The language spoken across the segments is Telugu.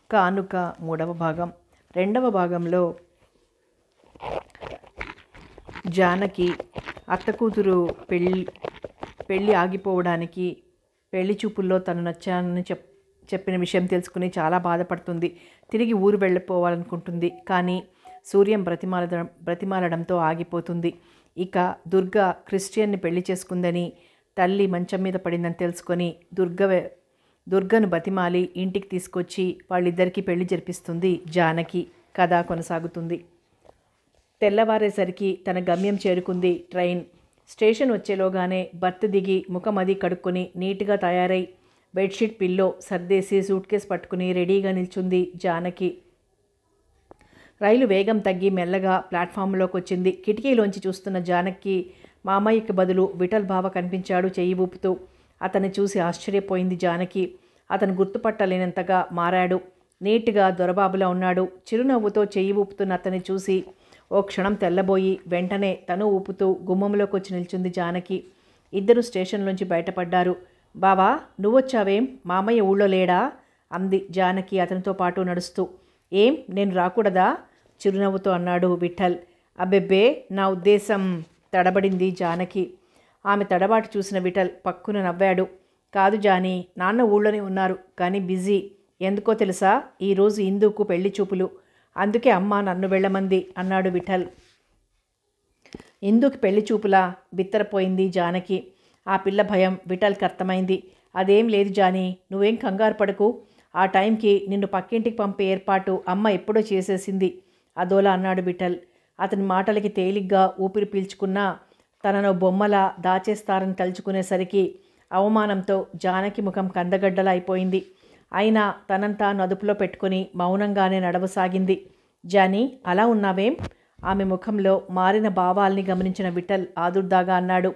కానుక మూడవ భాగం. రెండవ భాగంలో జానకి అత్త కూతురు పెళ్ళి ఆగిపోవడానికి పెళ్లి చూపుల్లో తను నచ్చానని చెప్పిన విషయం తెలుసుకుని చాలా బాధపడుతుంది. తిరిగి ఊరు వెళ్ళిపోవాలనుకుంటుంది. కానీ సూర్యం బ్రతిమాలడంతో ఆగిపోతుంది. ఇక దుర్గ క్రిస్టియన్ని పెళ్లి చేసుకుందని, తల్లి మంచం మీద పడిందని తెలుసుకొని దుర్గను బతిమాలి ఇంటికి తీసుకొచ్చి వాళ్ళిద్దరికీ పెళ్లి జరిపిస్తుంది జానకి. కథ కొనసాగుతుంది. తెల్లవారేసరికి తన గమ్యం చేరుకుంది ట్రైన్. స్టేషన్ వచ్చేలోగానే బర్త్ దిగి ముఖం అది కడుక్కొని నీట్గా తయారై బెడ్షీట్ పిల్లో సర్దేసి సూట్ కేస్ పట్టుకుని రెడీగా నిల్చుంది జానకి. రైలు వేగం తగ్గి మెల్లగా ప్లాట్ఫామ్లోకి వచ్చింది. కిటికీలోంచి చూస్తున్న జానకి మామయ్యకి బదులు విఠల్ బావ కనిపించాడు చెయ్యి ఊపుతూ. అతన్ని చూసి ఆశ్చర్యపోయింది జానకి. అతను గుర్తుపట్టలేనంతగా మారాడు. నీట్గా దొరబాబులా ఉన్నాడు. చిరునవ్వుతో చెయ్యి ఊపుతున్న అతన్ని చూసి ఓ క్షణం తెల్లబోయి వెంటనే తను ఊపుతూ గుమ్మంలోకి వచ్చి నిల్చుంది జానకి. ఇద్దరు స్టేషన్లోంచి బయటపడ్డారు. బావా, నువ్వొచ్చావేం? మామయ్య ఊళ్ళో లేడా? అంది జానకి అతనితో పాటు నడుస్తూ. ఏం, నేను రాకూడదా? చిరునవ్వుతో అన్నాడు విఠల్. అబ్బెబ్బే, నా ఉద్దేశం తడబడింది జానకి. ఆమె తడబాటు చూసిన విఠల్ పక్కున నవ్వాడు. కాదు జానీ, నాన్న ఊళ్ళోనే ఉన్నారు, కానీ బిజీ. ఎందుకో తెలుసా? ఈరోజు ఇందుకు పెళ్లి చూపులు. అందుకే అమ్మ నన్ను వెళ్ళమంది అన్నాడు విఠల్. ఇందుకు పెళ్లి చూపులా? బిత్తరపోయింది జానకి. ఆ పిల్ల భయం విఠల్కి అర్థమైంది. అదేం లేదు జానీ, నువ్వేం కంగారు పడకు. ఆ టైంకి నిన్ను పక్కింటికి పంపే ఏర్పాటు అమ్మ ఎప్పుడో చేసేసింది అదోలా అన్నాడు విఠల్. అతని మాటలకి తేలిగ్గా ఊపిరి పీల్చుకున్నా తనను బొమ్మలా దాచేస్తారని తలుచుకునేసరికి అవమానంతో జానకి ముఖం కందగడ్డలా అయిపోయింది. అయినా తనంతా అదుపులో పెట్టుకుని మౌనంగానే నడవసాగింది. జానీ, అలా ఉన్నావేం? ఆమె ముఖంలో మారిన భావాల్ని గమనించిన విఠల్ ఆదుర్దాగా అన్నాడు.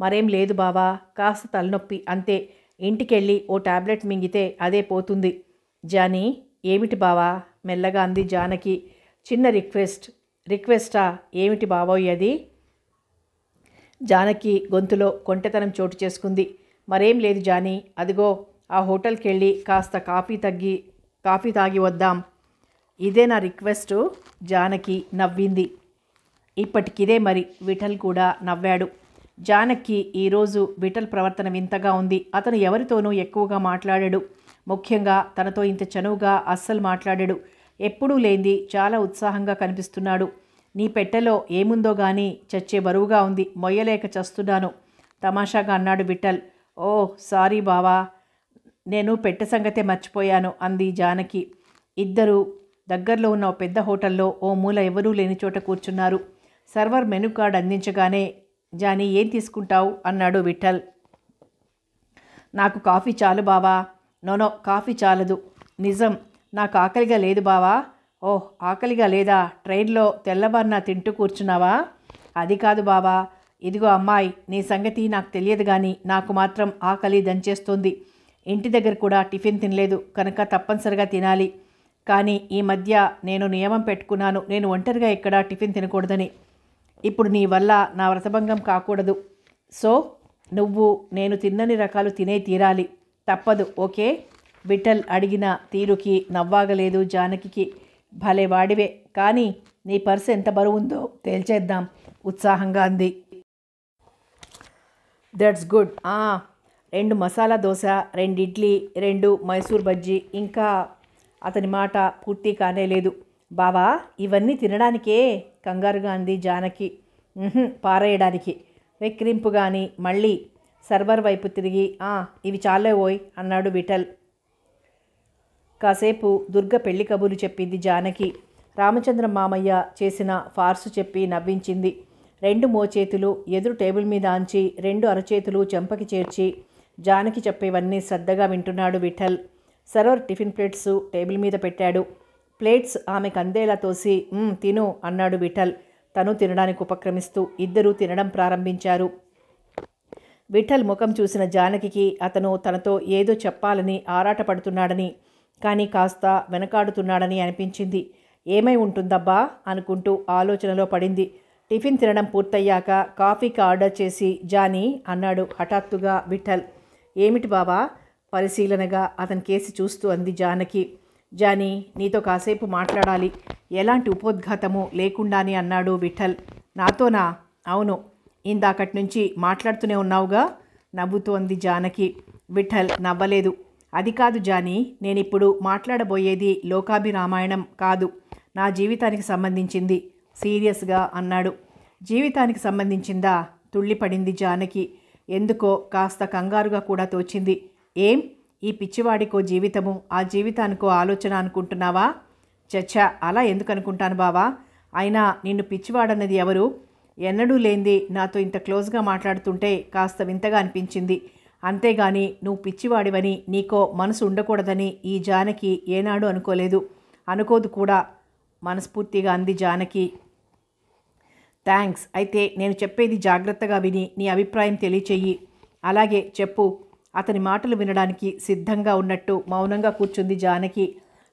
మరేం లేదు బావా, కాస్త తలనొప్పి అంతే. ఇంటికెళ్ళి ఓ టాబ్లెట్ మింగితే అదే పోతుంది. జానీ, ఏమిటి బావా? మెల్లగా అంది జానకి. చిన్న రిక్వెస్టా? ఏమిటి బావోయ్ అది? జానకి గొంతులో కొంటెతనం చోటు చేసుకుంది. మరేం లేదు జానీ, అదిగో ఆ హోటల్కి వెళ్ళి కాస్త కాఫీ తాగి వద్దాం. ఇదే నా రిక్వెస్టు? జానకి నవ్వింది. ఇప్పటికిదే మరి. విఠల్ కూడా నవ్వాడు. జానకి ఈరోజు విఠల్ ప్రవర్తన వింతగా ఉంది. అతను ఎవరితోనూ ఎక్కువగా మాట్లాడాడు. ముఖ్యంగా తనతో ఇంత చనువుగా అస్సలు మాట్లాడాడు. ఎప్పుడూ లేంది చాలా ఉత్సాహంగా కనిపిస్తున్నాడు. నీ పెట్టెలో ఏముందో గానీ చచ్చే బరువుగా ఉంది, మొయ్యలేక చస్తున్నాను తమాషాగా అన్నాడు విఠల్. ఓ సారీ బావా, నేను పెట్టె సంగతే మర్చిపోయాను అంది జానకి. ఇద్దరు దగ్గరలో ఉన్న ఓ పెద్ద హోటల్లో ఓ మూల ఎవరూ లేని చోట కూర్చున్నారు. సర్వర్ మెనూ కార్డ్ అందించగానే జానీ, ఏం తీసుకుంటావు అన్నాడు విఠల్. నాకు కాఫీ చాలు బావా. నోనో, కాఫీ చాలదు. నిజం, నాకు ఆకలిగా లేదు బావా. ఓహ్, ఆకలిగా లేదా? ట్రైన్లో తెల్లవారిన తింటూ కూర్చున్నావా? అది కాదు బావా. ఇదిగో అమ్మాయి, నీ సంగతి నాకు తెలియదు కానీ నాకు మాత్రం ఆకలి దంచేస్తుంది. ఇంటి దగ్గర కూడా టిఫిన్ తినలేదు కనుక తప్పనిసరిగా తినాలి. కానీ ఈ మధ్య నేను నియమం పెట్టుకున్నాను, నేను ఒంటరిగా ఎక్కడా టిఫిన్ తినకూడదని. ఇప్పుడు నీ వల్ల నా వ్రతభంగం కాకూడదు. సో నువ్వు నేను తిన్నని రకాలు తినే తీరాలి. తప్పదు, ఓకే? విఠల్ అడిగిన తీరుకి నవ్వాగలేదు జానకి. భలే వాడివే, కానీ నీ పర్సు ఎంత బరువుందో తేల్చేద్దాం ఉత్సాహంగా అంది. That's good. 2 మసాలా దోశ, 2 ఇడ్లీ, 2 మైసూర్ బజ్జీ. ఇంకా అతని మాట పూర్తి కానేలేదు. బావా, ఇవన్నీ తినడానికే? కంగారుగా అంది జానకి. పారేయడానికి వెక్కిరింపు గాని మళ్ళీ సర్వర్ వైపు తిరిగి ఇవి చాలే ఓయ్ అన్నాడు విఠల్. కాసేపు దుర్గ పెళ్లి కబుర్లు చెప్పింది జానకి. రామచంద్రం మామయ్య చేసిన ఫార్సు చెప్పి నవ్వించింది. 2 మోచేతులు ఎదురు టేబుల్ మీద ఆంచి 2 అరచేతులు చెంపకి చేర్చి జానకి చెప్పేవన్నీ శ్రద్ధగా వింటున్నాడు Vithal. Server tiffin plates table మీద పెట్టాడు. ప్లేట్స్ ఆమెకు అందేలా తోసి తిను అన్నాడు విఠల్ తను తినడానికి ఉపక్రమిస్తూ. ఇద్దరూ తినడం ప్రారంభించారు. విఠల్ ముఖం చూసిన జానకి అతను తనతో ఏదో చెప్పాలని ఆరాటపడుతున్నాడని, కానీ కాస్త వెనకాడుతున్నాడని అనిపించింది. ఏమై ఉంటుందబ్బా అనుకుంటూ ఆలోచనలో పడింది. టిఫిన్ తినడం పూర్తయ్యాక కాఫీకి ఆర్డర్ చేసి జానీ అన్నాడు హఠాత్తుగా విఠల్. ఏమిటి బావా? పరిశీలనగా అతని కేసి చూస్తూ అంది జానకి. జానీ, నీతో కాసేపు మాట్లాడాలి, ఎలాంటి ఉపోద్ఘాతము లేకుండానే అన్నాడు విఠల్. నాతోనా? అవును. ఇందాకటి నుంచి మాట్లాడుతూనే ఉన్నావుగా, నవ్వుతూ అంది జానకి. విఠల్ నవ్వలేదు. అది కాదు జానీ, నేనిప్పుడు మాట్లాడబోయేది లోకాభిరామాయణం కాదు, నా జీవితానికి సంబంధించింది సీరియస్గా అన్నాడు. జీవితానికి సంబంధించిందా? తుళ్ళిపడింది జానకి. ఎందుకో కాస్త కంగారుగా కూడా తోచింది. ఏం, ఈ పిచ్చివాడికో జీవితము, ఆ జీవితానికో ఆలోచన అనుకుంటున్నావా? చచ్చా, అలా ఎందుకు అనుకుంటాను బావా? అయినా నిన్ను పిచ్చివాడన్నది ఎవరు? ఎన్నడూ లేంది నాతో ఇంత క్లోజ్గా మాట్లాడుతుంటే కాస్త వింతగా అనిపించింది. అంతేగాని నువ్వు పిచ్చివాడివని, నీకో మనసు ఉండకూడదని ఈ జానకి ఏనాడు అనుకోలేదు, అనుకోదు కూడా, మనస్ఫూర్తిగా అంది జానకి. థ్యాంక్స్. అయితే నేను చెప్పేది జాగ్రత్తగా విని నీ అభిప్రాయం తెలియచెయ్యి. అలాగే చెప్పు. అతని మాటలు వినడానికి సిద్ధంగా ఉన్నట్టు మౌనంగా కూర్చుంది జానకి.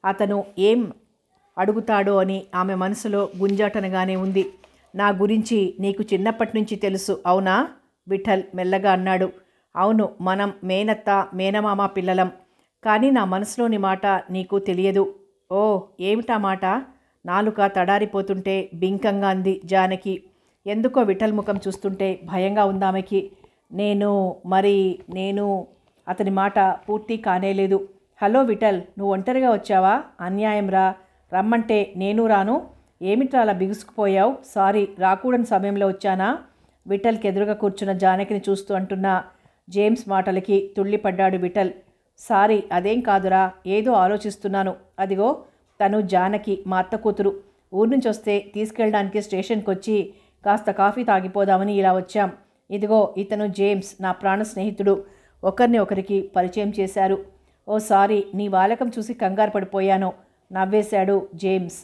అతను ఏం అడుగుతాడో అని ఆమె మనసులో గుంజాటనగానే ఉంది. నా గురించి నీకు చిన్నప్పటి నుంచి తెలుసు, అవునా? విఠల్ మెల్లగా అన్నాడు. అవును, మనం మేనత్త మేనమామ పిల్లలం. కానీ నా మనసులోని మాట నీకు తెలియదు. ఓ, ఏమిటా మాట? నాలుక తడారిపోతుంటే బింకంగా అంది జానకి. ఎందుకో విఠల్ ముఖం చూస్తుంటే భయంగా ఉందామెకి. నేను అతని మాట పూర్తి కానేలేదు. హలో విఠల్, నువ్వు ఒంటరిగా వచ్చావా? అన్యాయం రా, రమ్మంటే నేను రాను. ఏమిట్రా అలా బిగుసుకుపోయావు? సారీ, రాకూడని సమయంలో వచ్చానా? విఠల్కి ఎదురుగా కూర్చున్న జానకిని చూస్తూ అంటున్న జేమ్స్ మాటలకి తుళ్ళిపడ్డాడు విఠల్. సారీ, అదేం కాదురా, ఏదో ఆలోచిస్తున్నాను. అదిగో తను జానకి, మా అత్త కూతురు. ఊరు నుంచి వస్తే తీసుకెళ్ళడానికి స్టేషన్కి వచ్చి కాస్త కాఫీ తాగిపోదామని ఇలా వచ్చాం. ఇదిగో ఇతను జేమ్స్, నా ప్రాణ స్నేహితుడు. ఒకరిని ఒకరికి పరిచయం చేశారు. ఓ సారీ, నీ వాలకం చూసి కంగారు పడిపోయాను, నవ్వేశాడు జేమ్స్.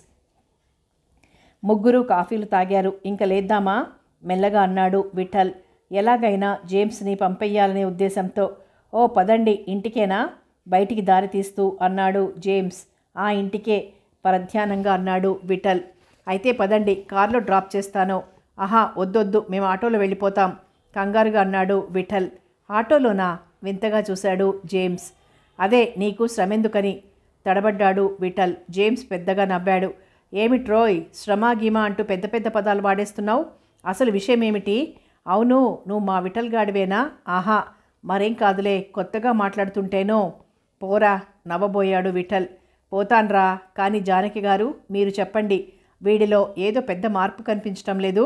ముగ్గురు కాఫీలు తాగారు. ఇంక లేద్దామా? మెల్లగా అన్నాడు విఠల్, ఎలాగైనా జేమ్స్ని పంపెయ్యాలనే ఉద్దేశంతో. ఓ పదండి, ఇంటికేనా? బయటికి దారి తీస్తూ అన్నాడు జేమ్స్. ఆ ఇంటికే, పరధ్యానంగా అన్నాడు విఠల్. అయితే పదండి, కారులో డ్రాప్ చేస్తాను. ఆహా, వద్దొద్దు, మేము ఆటోలో వెళ్ళిపోతాం, కంగారుగా అన్నాడు విఠల్. ఆటోలోనా? వింతగా చూశాడు జేమ్స్. అదే, నీకు శ్రమెందుకని తడబడ్డాడు విఠల్. జేమ్స్ పెద్దగా నవ్వాడు. ఏమిట్రోయ్, శ్రమ గీమా అంటూ పెద్ద పెద్ద పదాలు వాడేస్తున్నావు? అసలు విషయం ఏమిటి? అవును, నువ్వు మా విఠల్ గాడివేనా? ఆహా, మరేం కాదులే, కొత్తగా మాట్లాడుతుంటేనో. పోరా, నవ్వబోయాడు విఠల్. పోతాన్రా, కానీ జానకి గారు మీరు చెప్పండి, వీడిలో ఏదో పెద్ద మార్పు కనిపించటం లేదు.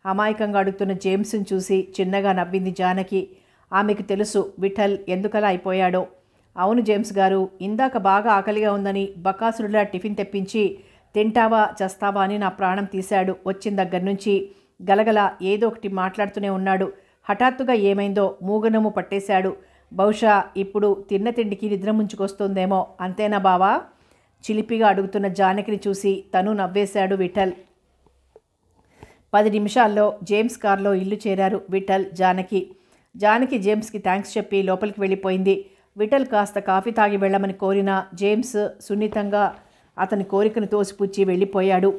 అమాయకంగా అడుగుతున్న జేమ్స్ని చూసి చిన్నగా నవ్వింది జానకి. ఆమెకు తెలుసు విఠల్ ఎందుకలా అయిపోయాడో. అవును జేమ్స్ గారు, ఇందాక బాగా ఆకలిగా ఉందని బకాసురులా టిఫిన్ తెప్పించి తింటావా చస్తావా అని నా ప్రాణం తీశాడు. వచ్చిన దగ్గర నుంచి గలగల ఏదో ఒకటి మాట్లాడుతూనే ఉన్నాడు. హఠాత్తుగా ఏమైందో మూగనము పట్టేశాడు. బహుశా ఇప్పుడు తిన్న తిండికి నిద్ర ముంచుకొస్తుందేమో. అంతేనా బావా? చిలిపిగా అడుగుతున్న జానకిని చూసి తను నవ్వేశాడు విఠల్. 10 నిమిషాల్లో జేమ్స్ కార్లో ఇల్లు చేరారు విఠల్, జానకి. జానకి జేమ్స్కి థ్యాంక్స్ చెప్పి లోపలికి వెళ్ళిపోయింది. విఠల్ కాస్త కాఫీ తాగి వెళ్ళమని కోరిన జేమ్స్ సున్నితంగా అతని కోరికను తోసిపుచ్చి వెళ్ళిపోయాడు.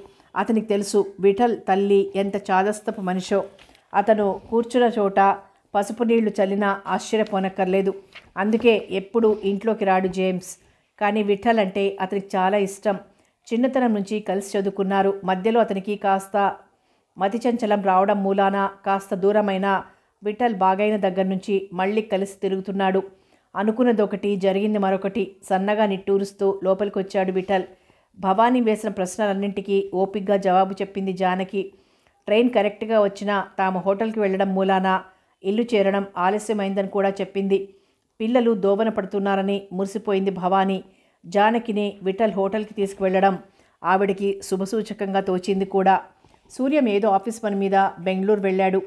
అతనికి తెలుసు విఠల్ తల్లి ఎంత చాదస్తపు మనిషో. అతను కూర్చున్న చోట పసుపు నీళ్లు చల్లినా ఆశ్చర్యపోనక్కర్లేదు. అందుకే ఎప్పుడు ఇంట్లోకి రాడు జేమ్స్. కానీ విఠల్ అంటే అతనికి చాలా ఇష్టం. చిన్నతనం నుంచి కలిసి చదువుకున్నారు. మధ్యలో అతనికి కాస్త మతిచంచలం రావడం మూలాన కాస్త దూరమైన విఠల్ బాగైన దగ్గర నుంచి మళ్ళీ కలిసి తిరుగుతున్నాడు. అనుకున్నదొకటి, జరిగింది మరొకటి. సన్నగా నిట్టూరుస్తూ లోపలికి వచ్చాడు విఠల్. భవానీ వేసిన ప్రశ్నలన్నింటికీ ఓపిగ్గా జవాబు చెప్పింది జానకి. ట్రైన్ కరెక్ట్గా వచ్చినా తాము హోటల్కి వెళ్ళడం మూలాన ఇల్లు చేరడం ఆలస్యమైందని కూడా చెప్పింది. పిల్లలు దోవన పడుతున్నారని మురిసిపోయింది భవానీ. జానకిని విఠల్ హోటల్కి తీసుకువెళ్ళడం ఆవిడికి శుభసూచకంగా తోచింది కూడా. సూర్యం ఏదో ఆఫీస్ పని మీద బెంగళూరు వెళ్ళాడు.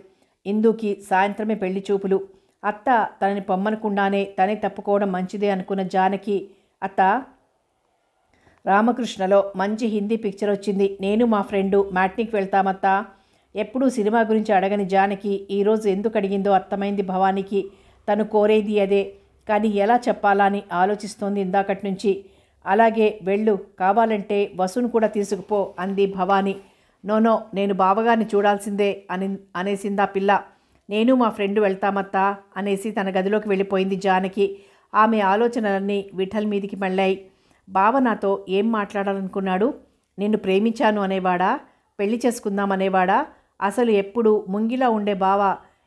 ఇందుకి సాయంత్రమే పెళ్లి చూపులు. అత్త తనని పొమ్మనకుండానే తనే తప్పుకోవడం మంచిదే అనుకున్న జానకి, అత్త, రామకృష్ణలో మంచి హిందీ పిక్చర్ వచ్చింది, నేను మా ఫ్రెండు మ్యాట్నీకి వెళ్తామత్తా. ఎప్పుడూ సినిమా గురించి అడగని జానకి ఈరోజు ఎందుకు అడిగిందో అర్థమైంది భవానీకి. తను కోరేది అదే, కానీ ఎలా చెప్పాలా అని ఆలోచిస్తోంది ఇందాకటి నుంచి. అలాగే వెళ్ళు, కావాలంటే వసును కూడా తీసుకుపో అంది భవానీ. నోనో, నేను బావగారిని చూడాల్సిందే అనేసిందా పిల్ల. నేను మా ఫ్రెండు వెళ్తామత్తా అనేసి తన గదిలోకి వెళ్ళిపోయింది జానకి. ఆమె ఆలోచనలన్నీ విఠల్ మీదికి మళ్ళాయి. బావ నాతో ఏం మాట్లాడాలనుకున్నాడు? నిన్ను ప్రేమించాను అనేవాడా? పెళ్లి చేసుకుందాం అనేవాడా? అసలు ఎప్పుడు ముంగిలా ఉండే బావ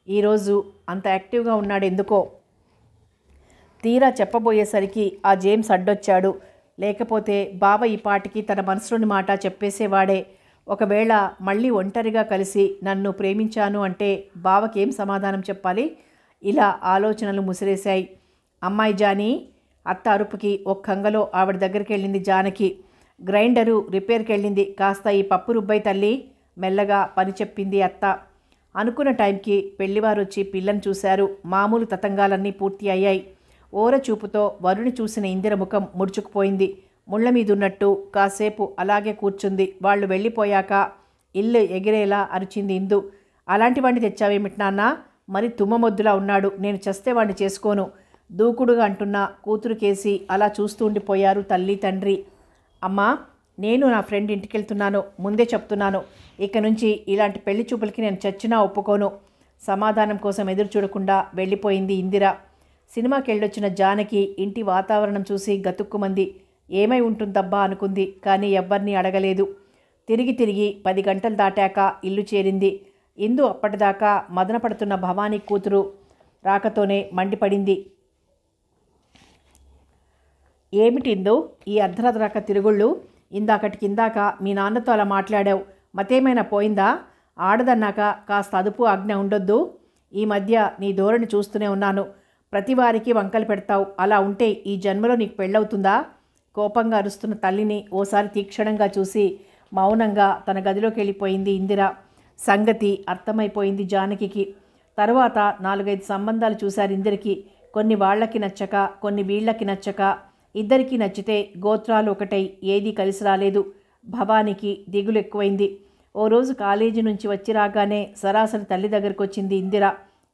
ఈరోజు అంత యాక్టివ్గా ఉన్నాడు ఎందుకో? తీరా చెప్పబోయేసరికి ఆ జేమ్స్ అడ్డొచ్చాడు. లేకపోతే బావ ఈ పాటికి తన మనసులోని మాట చెప్పేసేవాడే. ఒకవేళ మళ్ళీ ఒంటరిగా కలిసి నన్ను ప్రేమించాను అంటే బావకేం సమాధానం చెప్పాలి? ఇలా ఆలోచనలు ముసిరేశాయి. అమ్మాయి జానీ, అత్త అరుపుకి ఒక్కంగలో ఆవిడ దగ్గరికి వెళ్ళింది జానకి. గ్రైండరు రిపేర్కి వెళ్ళింది, కాస్త ఈ పప్పు రుబ్బై తల్లి, మెల్లగా పని చెప్పింది అత్త. అనుకున్న టైంకి పెళ్లివారు వచ్చి పిల్లని చూశారు. మామూలు తతంగాలన్నీ పూర్తి అయ్యాయి. ఓర చూపుతో వరుణి చూసిన ఇందిర ముఖం ముడుచుకుపోయింది. ముళ్ళ మీదున్నట్టు కాసేపు అలాగే కూర్చుంది. వాళ్ళు వెళ్ళిపోయాక ఇల్లు ఎగిరేలా అరిచింది ఇందు. అలాంటి వాడిని తెచ్చావేమిటి నాన్న? మరి తుమ్మమొద్దులా ఉన్నాడు. నేను చస్తే వాడిని చేసుకోను. దూకుడుగా అంటున్న కూతురుకేసి అలా చూస్తూ ఉండిపోయారు తల్లి తండ్రి. అమ్మా, నేను నా ఫ్రెండ్ ఇంటికెళ్తున్నాను, ముందే చెప్తున్నాను. ఇక నుంచి ఇలాంటి పెళ్లి చూపులకి నేను చచ్చినా ఒప్పుకోను. సమాధానం కోసం ఎదురు చూడకుండా వెళ్ళిపోయింది ఇందిర. సినిమాకి వెళ్ళొచ్చిన జానకి ఇంటి వాతావరణం చూసి గతుక్కుమంది. ఏమై ఉంటుందబ్బా అనుకుంది, కానీ ఎవ్వరినీ అడగలేదు. తిరిగి 10 గంటలు దాటాక ఇల్లు చేరింది. ఇందు అప్పటిదాకా మదన పడుతున్న భవానీ కూతురు రాకతోనే మండిపడింది. ఏమిటిందో ఈ అర్ధరాత్రి తిరుగుళ్ళు? ఇందాక మీ నాన్నతో అలా మాట్లాడావు, మతేమైనా పోయిందా? ఆడదన్నాక కాస్త అదుపు ఆజ్ఞ ఉండొద్దు. ఈ మధ్య నీ ధోరణి చూస్తూనే ఉన్నాను. ప్రతివారికి వంకలు పెడతావు. అలా ఉంటే ఈ జన్మలో నీకు పెళ్ళవుతుందా? కోపంగా అరుస్తున్న తల్లిని ఓసారి తీక్షణంగా చూసి మౌనంగా తన గదిలోకి వెళ్ళిపోయింది ఇందిర. సంగతి అర్థమైపోయింది జానకి. తరువాత 4-5 సంబంధాలు చూశారు ఇందిరకి. కొన్ని వాళ్లకి నచ్చక, కొన్ని వీళ్ళకి నచ్చక, ఇద్దరికీ నచ్చితే గోత్రాలు ఒకటై ఏదీ కలిసి రాలేదు. భవానికి దిగులు ఎక్కువైంది. ఓ రోజు కాలేజీ నుంచి వచ్చి రాగానే సరాసరి తల్లి దగ్గరకు వచ్చింది ఇందిర.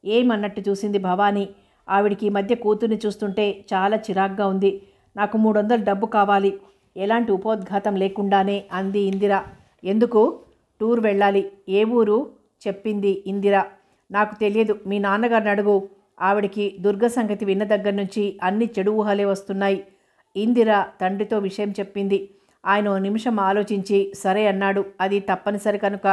ఏమన్నట్టు చూసింది భవానీ. ఆవిడికి ఈ మధ్య కూతుర్ని చూస్తుంటే చాలా చిరాగ్గా ఉంది. నాకు 300 డబ్బు కావాలి, ఎలాంటి ఉపోద్ఘాతం లేకుండానే అంది ఇందిర. ఎందుకు? టూర్ వెళ్ళాలి. ఏ ఊరు? చెప్పింది ఇందిర. నాకు తెలియదు, మీ నాన్నగారిని అడుగు. ఆవిడికి దుర్గ సంగతి విన్న దగ్గర నుంచి అన్ని చెడు ఊహలే వస్తున్నాయి. ఇందిర తండ్రితో విషయం చెప్పింది. ఆయన ఓ నిమిషం ఆలోచించి సరే అన్నాడు. అది తప్పనిసరి కనుక.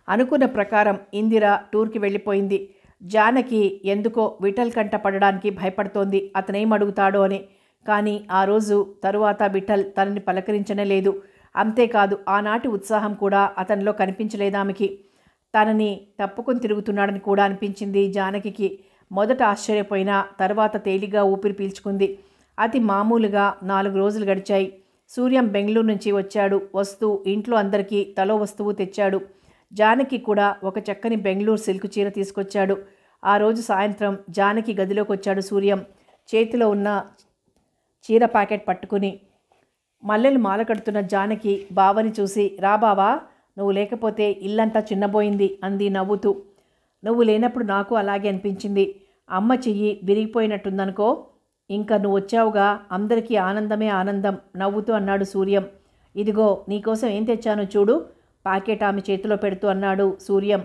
అనుకున్న ప్రకారం ఇందిర టూర్కి వెళ్ళిపోయింది. జానకి ఎందుకో విఠల్ కంట పడడానికి భయపడుతోంది, అతనేం అడుగుతాడో అని. కానీ ఆ రోజు తరువాత విఠల్ తనని పలకరించనే లేదు. అంతేకాదు, ఆనాటి ఉత్సాహం కూడా అతనిలో కనిపించలేదామెకి. తనని తప్పుకొని తిరుగుతున్నాడని కూడా అనిపించింది జానకి. మొదట ఆశ్చర్యపోయినా తర్వాత తేలిగా ఊపిరి పీల్చుకుంది. అతి మామూలుగా 4 రోజులు గడిచాయి. సూర్యం బెంగళూరు నుంచి వచ్చాడు. వస్తూ ఇంట్లో అందరికీ తలో వస్తువు తెచ్చాడు. జానకి కూడా ఒక చక్కని బెంగళూరు సిల్క్ చీర తీసుకొచ్చాడు. ఆ రోజు సాయంత్రం జానకి గదిలోకి వచ్చాడు సూర్యం. చేతిలో ఉన్న చీర ప్యాకెట్ పట్టుకుని. మల్లెలు మాల కడుతున్న జానకి బావని చూసి, రా బావా, నువ్వు లేకపోతే ఇల్లంతా చిన్నబోయింది అంది నవ్వుతూ. నువ్వు లేనప్పుడు నాకు అలాగే అనిపించింది. అమ్మ చెయ్యి విరిగిపోయినట్టుందనుకో. ఇంకా నువ్వు వచ్చావుగా, అందరికీ ఆనందమే ఆనందం నవ్వుతూ అన్నాడు సూర్యం. ఇదిగో నీకోసం ఏం తెచ్చానో చూడు, ప్యాకెట్ ఆమె చేతిలో పెడుతూ అన్నాడు సూర్యం.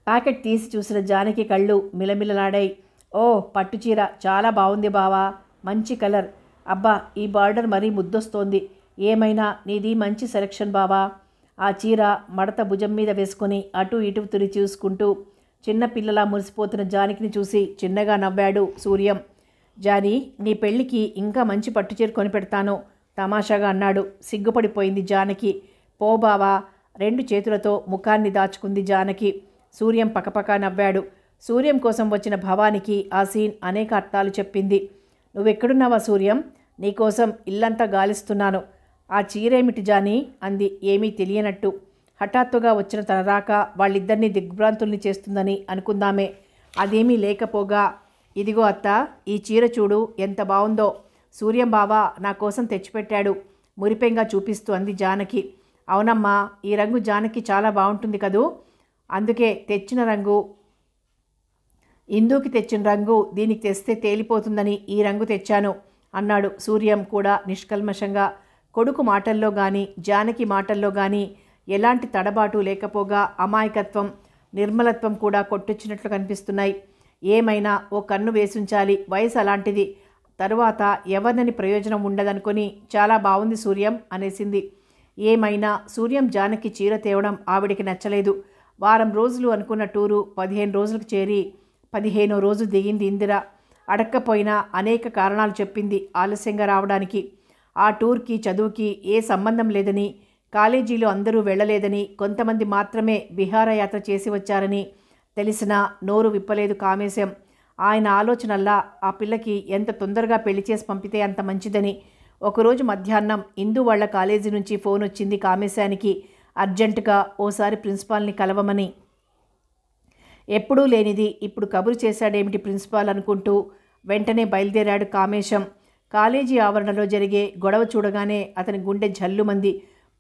ప్యాకెట్ తీసి చూసిన జానకి కళ్ళు మిలమిలలాడాయి. ఓ, పట్టుచీర చాలా బాగుంది బావా, మంచి కలర్. అబ్బా, ఈ బార్డర్ మరీ ముద్దొస్తోంది. ఏమైనా నీది మంచి సెలక్షన్ బావా. ఆ చీర మడత భుజం మీద వేసుకొని అటు ఇటు తిరిగి చూసుకుంటూ చిన్నపిల్లలా మురిసిపోతున్న జానకిని చూసి చిన్నగా నవ్వాడు సూర్యం. జానీ, నీ పెళ్ళికి ఇంకా మంచి పట్టుచీర కొనిపెడతాను తమాషాగా అన్నాడు. సిగ్గుపడిపోయింది జానకి. పో బావా, 2 చేతులతో ముఖాన్ని దాచుకుంది జానకి. సూర్యం పకపక నవ్వాడు. సూర్యం కోసం వచ్చిన భవానికి ఆ సీన్ అనేక అర్థాలు చెప్పింది. నువ్వెక్కడున్నావా సూర్యం? నీకోసం ఇల్లంతా గాలిస్తున్నాను. ఆ చీరేమిటి జానీ అంది ఏమీ తెలియనట్టు. హఠాత్తుగా వచ్చిన తన రాక వాళ్ళిద్దరినీ దిగ్భ్రాంతుల్ని చేస్తుందని అనుకుందామే. అదేమీ లేకపోగా, ఇదిగో అత్త, ఈ చీర చూడు ఎంత బాగుందో. సూర్యం బావా నా కోసం తెచ్చిపెట్టాడు మురిపెంగా చూపిస్తూ అంది జానకి. అవునమ్మా, ఈ రంగు జానకి చాలా బాగుంటుంది కదూ. అందుకే తెచ్చిన రంగు, ఇందుకి తెచ్చిన రంగు దీనికి తెస్తే తేలిపోతుందని ఈ రంగు తెచ్చాను అన్నాడు సూర్యం కూడా నిష్కల్మషంగా. కొడుకు మాటల్లో కానీ జానకి మాటల్లో కానీ ఎలాంటి తడబాటు లేకపోగా అమాయకత్వం, నిర్మలత్వం కూడా కొట్టొచ్చినట్లు కనిపిస్తున్నాయి. ఏమైనా ఓ కన్ను వేసుంచాలి, వయసు అలాంటిది. తరువాత ఎవరినని ప్రయోజనం ఉండదనుకొని చాలా బాగుంది సూర్యం అనేసింది. ఏమైనా సూర్యం జానకి చీర తేవడం ఆవిడికి నచ్చలేదు. వారం రోజులు అనుకున్న టూరు 15 రోజులకు చేరి 15వ రోజు దిగింది ఇందిర. అడక్కపోయినా అనేక కారణాలు చెప్పింది ఆలస్యంగా రావడానికి. ఆ టూర్కి చదువుకి ఏ సంబంధం లేదని, కాలేజీలో అందరూ వెళ్ళలేదని, కొంతమంది మాత్రమే విహారయాత్ర చేసి వచ్చారని తెలిసినా నోరు విప్పలేదు కామేశం. ఆయన ఆలోచనల్లా ఆ పిల్లకి ఎంత తొందరగా పెళ్లి చేసి పంపితే అంత మంచిదని. ఒకరోజు మధ్యాహ్నం ఇందు వాళ్ళ కాలేజీ నుంచి ఫోన్ వచ్చింది కామేశానికి, అర్జెంటుగా ఓసారి ప్రిన్సిపాల్ని కలవమని. ఎప్పుడూ లేనిది ఇప్పుడు కబురు చేశాడేమిటి ప్రిన్సిపాల్ అనుకుంటూ వెంటనే బయలుదేరాడు కామేశం. కాలేజీ ఆవరణలో జరిగే గొడవ చూడగానే అతని గుండె జల్లుమంది.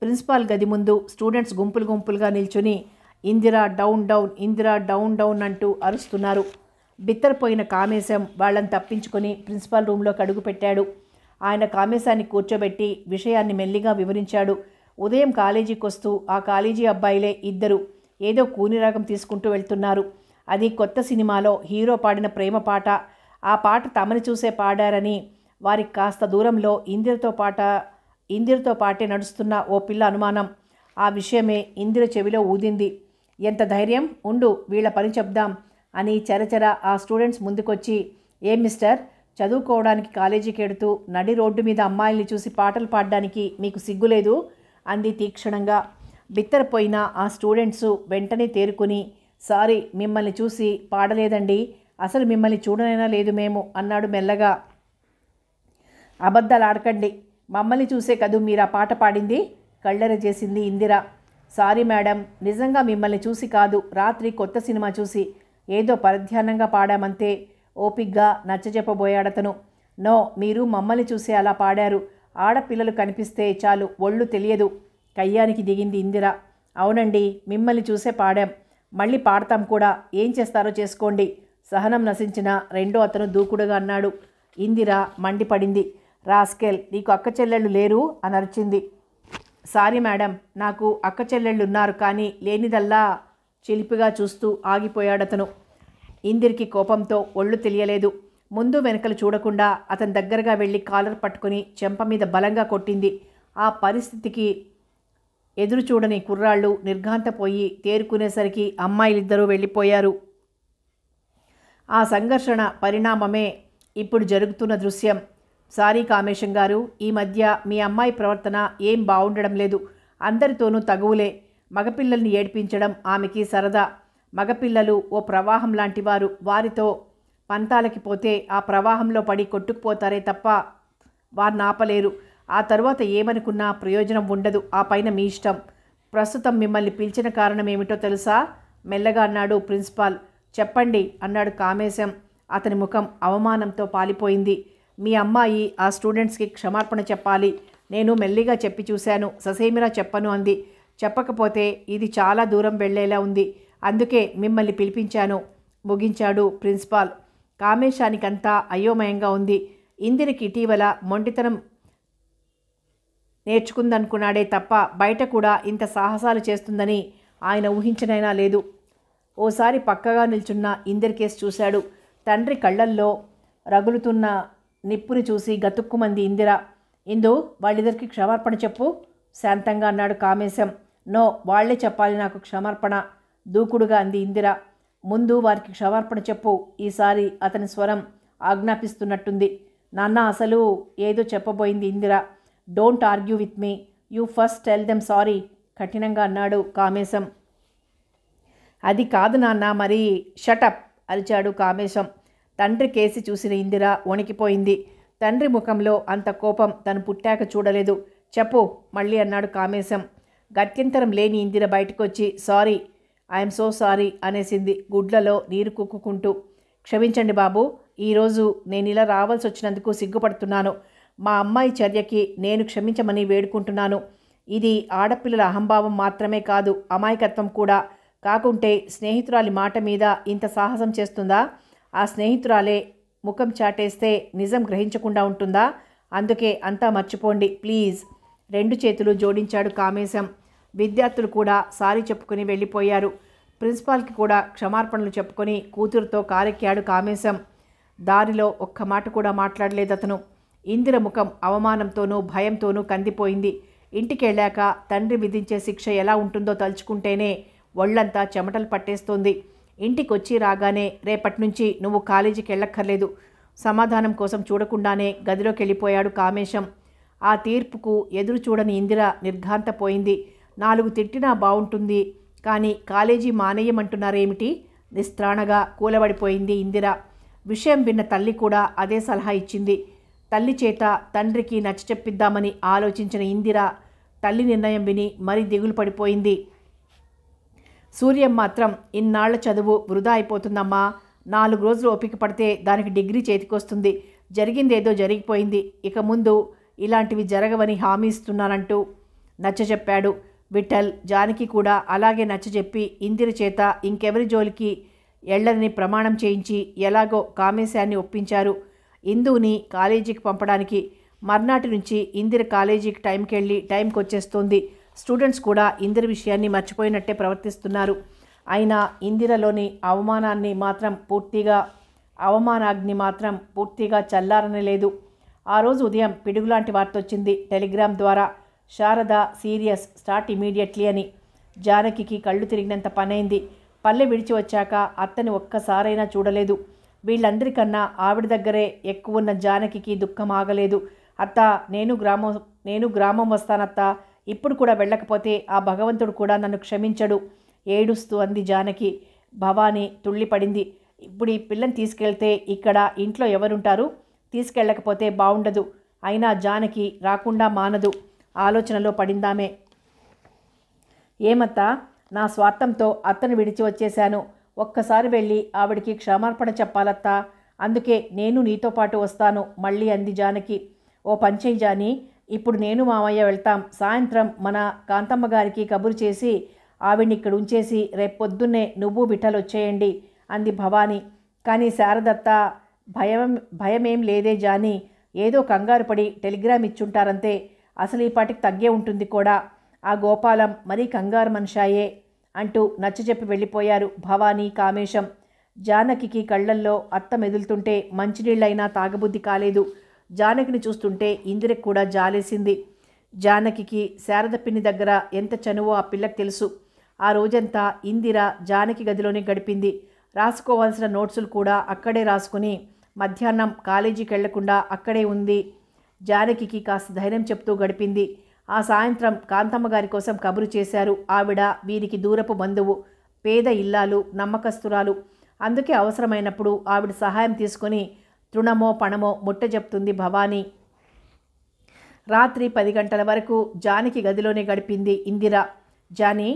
ప్రిన్సిపాల్ గది ముందు స్టూడెంట్స్ గుంపులు గుంపులుగా నిల్చుని Indira down down, Indira down down అంటూ అరుస్తున్నారు. బిత్తరపోయిన కామేశం వాళ్ళని తప్పించుకొని ప్రిన్సిపాల్ రూమ్లోకి అడుగుపెట్టాడు. ఆయన కామేశాన్ని కూర్చోబెట్టి విషయాన్ని మెల్లిగా వివరించాడు. ఉదయం కాలేజీకి వస్తూ ఆ కాలేజీ అబ్బాయిలే ఇద్దరు ఏదో కూనిరాగం తీసుకుంటూ వెళ్తున్నారు. అది కొత్త సినిమాలో హీరో పాడిన ప్రేమ పాట. ఆ పాట తమని చూసే పాడారని వారికి కాస్త దూరంలో ఇందిరతో పాటే నడుస్తున్న ఓ పిల్ల అనుమానం. ఆ విషయమే ఇందిర చెవిలో ఊదింది. ఎంత ధైర్యం, ఉండు వీళ్ళ పని చెప్దాం అని చరచర ఆ స్టూడెంట్స్ ముందుకొచ్చి, ఏం మిస్టర్, చదువుకోవడానికి కాలేజీకి ఎడుతూ నడి రోడ్డు మీద అమ్మాయిల్ని చూసి పాటలు పాడడానికి మీకు సిగ్గులేదు అంది తీక్షణంగా. బిత్తరపోయిన ఆ స్టూడెంట్సు వెంటనే తేరుకుని, సారీ, మిమ్మల్ని చూసి పాడలేదండి, అసలు మిమ్మల్ని చూడనైనా లేదు మేము అన్నాడు మెల్లగా. అబద్ధాలు ఆడకండి, మమ్మల్ని చూసే కదూ మీరు ఆ పాట పాడింది కళ్ళెర చేసింది ఇందిర. సారీ మేడం, నిజంగా మిమ్మల్ని చూసి కాదు, రాత్రి కొత్త సినిమా చూసి ఏదో పరధ్యానంగా పాడామంతే ఓపిగ్గా నచ్చజెప్పబోయాడతను. నో, మీరు మమ్మల్ని చూసి అలా పాడారు. ఆడపిల్లలు కనిపిస్తే చాలు ఒళ్ళు తెలియదు. కయ్యానికి దిగింది ఇందిర. అవునండి, మిమ్మల్ని చూసే పాడాం, మళ్ళీ పాడతాం కూడా, ఏం చేస్తారో చేసుకోండి సహనం నశించిన రెండో అతను దూకుడుగా అన్నాడు. ఇందిర మండిపడింది. రాస్కెల్, నీకు అక్క చెల్లెళ్ళు లేరు అని అరిచింది. సారీ మేడం, నాకు అక్క చెల్లెళ్ళు ఉన్నారు, కానీ లేనిదల్లా చిలిపిగా చూస్తూ ఆగిపోయాడతను. ఇందిరికి కోపంతో ఒళ్ళు తెలియలేదు. ముందు వెనకలు చూడకుండా అతని దగ్గరగా వెళ్ళి కాలర్ పట్టుకుని చెంప మీద బలంగా కొట్టింది. ఆ పరిస్థితికి ఎదురు చూడని కుర్రాళ్ళు నిర్ఘాంతపోయి తేరుకునేసరికి అమ్మాయిలిద్దరూ వెళ్ళిపోయారు. ఆ సంఘర్షణ పరిణామమే ఇప్పుడు జరుగుతున్న దృశ్యం. సారీ కామేశం గారు, ఈ మధ్య మీ అమ్మాయి ప్రవర్తన ఏం బాగుండడం లేదు. అందరితోనూ తగువులే. మగపిల్లల్ని ఏడ్పించడం ఆమెకి సరదా. మగపిల్లలు ఓ ప్రవాహం లాంటివారు. వారితో పంతాలకి పోతే ఆ ప్రవాహంలో పడి కొట్టుకుపోతారే తప్ప వారిని ఆపలేరు. ఆ తరువాత ఏమనుకున్నా ప్రయోజనం ఉండదు. ఆ పైన మీ ఇష్టం. ప్రస్తుతం మిమ్మల్ని పిలిచిన కారణం ఏమిటో తెలుసా మెల్లగా అన్నాడు ప్రిన్సిపాల్. చెప్పండి అన్నాడు కామేశం. అతని ముఖం అవమానంతో పాలిపోయింది. మీ అమ్మాయి ఆ స్టూడెంట్స్కి క్షమార్పణ చెప్పాలి. నేను మెల్లిగా చెప్పి చూశాను, ససేమిరా చెప్పను అంది. చెప్పకపోతే ఇది చాలా దూరం వెళ్లేలా ఉంది. అందుకే మిమ్మల్ని పిలిపించాను ముగించాడు ప్రిన్సిపాల్. కామేశానికంతా అయోమయంగా ఉంది. ఇందిరికి ఇటీవల మొండితనం నేర్చుకుందనుకున్నాడే తప్ప బయట కూడా ఇంత సాహసాలు చేస్తుందని ఆయన ఊహించనైనా లేదు. ఓసారి పక్కగా నిల్చున్న ఇందిరకేసి చూశాడు. తండ్రి కళ్ళల్లో రగులుతున్న నిప్పుని చూసి గతుక్కుమంది ఇందిర. ఇందు, వాళ్ళిద్దరికి క్షమార్పణ చెప్పు శాంతంగా అన్నాడు కామేశం. నో, వాళ్లే చెప్పాలి నాకు క్షమార్పణ దూకుడుగా అంది ఇందిర. ముందు వారికి క్షమార్పణ చెప్పు. ఈసారి అతని స్వరం ఆజ్ఞాపిస్తున్నట్టుంది. నాన్న, అసలు ఏదో చెప్పబోయింది Indira. Don't argue with me, you first tell them sorry కఠినంగా అన్నాడు కామేశం. అది కాదు నాన్న, మరి షటప్ అరిచాడు కామేశం. తండ్రి కేసి చూసిన ఇందిర వణికిపోయింది. తండ్రి ముఖంలో అంత కోపం తను పుట్టాక చూడలేదు. చెప్పు మళ్ళీ అన్నాడు కామేశం. గత్యంతరం లేని ఇందిర బయటకొచ్చి సారీ, ఐఎమ్ సో సారీ అనేసింది గుడ్లలో నీరు కుక్కుకుంటూ. క్షమించండి బాబు, ఈరోజు నేను ఇలా రావాల్సి వచ్చినందుకు సిగ్గుపడుతున్నాను. మా అమ్మాయి చర్యకి నేను క్షమించమని వేడుకుంటున్నాను. ఇది ఆడపిల్లల అహంభావం మాత్రమే కాదు, అమాయకత్వం కూడా. కాకుంటే స్నేహితురాలి మాట మీద ఇంత సాహసం చేస్తుందా? ఆ స్నేహితురాలే ముఖం చాటేస్తే నిజం గ్రహించకుండా ఉంటుందా? అందుకే అంతా మర్చిపోండి ప్లీజ్. రెండు చేతులు జోడించాడు కామేశం. విద్యార్థులు కూడా సారీ చెప్పుకుని వెళ్ళిపోయారు. ప్రిన్సిపాల్కి కూడా క్షమార్పణలు చెప్పుకొని కూతురుతో కారెక్కాడు కామేశం. దారిలో ఒక్క మాట కూడా మాట్లాడలేదతను. ఇందిర ముఖం అవమానంతోనూ భయంతోనూ కందిపోయింది. ఇంటికెళ్ళాక తండ్రి విధించే శిక్ష ఎలా ఉంటుందో తలుచుకుంటేనే ఒళ్ళంతా చెమటలు పట్టేస్తోంది. ఇంటికొచ్చి రాగానే రేపటి నుంచి నువ్వు కాలేజీకి వెళ్ళక్కర్లేదు, సమాధానం కోసం చూడకుండానే గదిలోకి వెళ్ళిపోయాడు కామేశం. ఆ తీర్పుకు ఎదురు చూడని ఇందిర నిర్ఘాంతపోయింది. 4 తిట్టినా బావుంటుంది, కానీ కాలేజీ మానేయమంటున్నారేమిటి? నిస్త్రాణగా కూలబడిపోయింది ఇందిర. విషయం విన్న తల్లి కూడా అదే సలహా ఇచ్చింది. తల్లి చేత తండ్రికి నచ్చచెప్పిద్దామని ఆలోచించిన ఇందిర తల్లి నిర్ణయం విని మరీ దిగులు పడిపోయింది. సూర్యం మాత్రం ఇన్నాళ్ల చదువు వృధా అయిపోతుందమ్మా, 4 రోజులు ఓపిక పడితే దానికి డిగ్రీ చేతికొస్తుంది, జరిగిందేదో జరిగిపోయింది, ఇక ముందు ఇలాంటివి జరగవని హామీ ఇస్తున్నానంటూ నచ్చచెప్పాడు. విఠల్ జానకి కూడా అలాగే నచ్చజెప్పి ఇందిర చేత ఇంకెవరి జోలికి ఎళ్లరని ప్రమాణం చేయించి ఎలాగో కామేశాన్ని ఒప్పించారు. ఇందుని కాలేజీకి పంపడానికి. మర్నాటి నుంచి ఇందిర కాలేజీకి టైంకెళ్ళి టైంకి వచ్చేస్తోంది. స్టూడెంట్స్ కూడా ఇందిర విషయాన్ని మర్చిపోయినట్టే ప్రవర్తిస్తున్నారు. అయినా ఇందిరలోని అవమానాగ్ని మాత్రం పూర్తిగా చల్లారనలేదు. ఆ రోజు ఉదయం పిడుగులాంటి వార్త వచ్చింది టెలిగ్రామ్ ద్వారా. శారద సీరియస్, స్టార్ట్ ఇమీడియట్లీ అని. జానకి కళ్ళు తిరిగినంత పనైంది. పల్లె విడిచి వచ్చాక అత్తని ఒక్కసారైనా చూడలేదు. వీళ్ళందరికన్నా ఆవిడ దగ్గరే ఎక్కువున్న జానకి దుఃఖం ఆగలేదు. అత్త, నేను గ్రామం వస్తానత్త, ఇప్పుడు కూడా వెళ్ళకపోతే ఆ భగవంతుడు కూడా నన్ను క్షమించడు ఏడుస్తూ అంది జానకి. భవాని తుళ్ళిపడింది. ఇప్పుడు ఈ పిల్లని తీసుకెళ్తే ఇక్కడ ఇంట్లో ఎవరుంటారు? తీసుకెళ్ళకపోతే బావుండదు. అయినా జానకి రాకుండా మానదు. ఆలోచనలో పడిందామే. ఏమత్తా, నా స్వార్థంతో అత్తను విడిచి వచ్చేశాను. ఒక్కసారి వెళ్ళి ఆవిడికి క్షమార్పణ చెప్పాలత్తా. అందుకే నేను నీతో పాటు వస్తాను మళ్ళీ అంది జానకి. ఓ పంచేయి జాని, ఇప్పుడు నేను మామయ్య వెళ్తాం. సాయంత్రం మన కాంతమ్మ గారికి కబురు చేసి ఆవిడ్ని ఇక్కడ ఉంచేసి రేపొద్దున్నే నువ్వు విఠల్ వచ్చేయండి అంది భవాని. కానీ శారదత్త, భయమేం లేదే జాని, ఏదో కంగారు పడి టెలిగ్రామ్ ఇచ్చుంటారంతే. అసలు ఈ పాటికి తగ్గే ఉంటుంది కూడా. ఆ గోపాలం మరీ కంగారు మనిషాయే అంటూ నచ్చజెప్పి వెళ్ళిపోయారు భవానీ, కామేశం. జానకి కళ్ళల్లో అత్త మెదులుతుంటే మంచినీళ్ళైనా తాగబుద్ధి కాలేదు. జానకిని చూస్తుంటే ఇందిరకు కూడా జాలేసింది. జానకి శారద పిన్ని దగ్గర ఎంత చనువో ఆ పిల్లకి తెలుసు. ఆ రోజంతా ఇందిర జానకి గదిలోనే గడిపింది. రాసుకోవాల్సిన నోట్సులు కూడా అక్కడే రాసుకుని మధ్యాహ్నం కాలేజీకి వెళ్లకుండా అక్కడే ఉంది. జానకి కాస్త ధైర్యం చెప్తూ గడిపింది. ఆ సాయంత్రం కాంతమ్మ గారి కోసం కబురు చేశారు. ఆవిడ వీరికి దూరపు బంధువు, పేద ఇల్లాలు, నమ్మకస్తురాలు. అందుకే అవసరమైనప్పుడు ఆవిడ సహాయం తీసుకొని తృణమో పణమో ముట్ట చెప్తుంది భవానీ. రాత్రి 10 గంటల వరకు జానకి గదిలోనే గడిపింది ఇందిర. జానీ,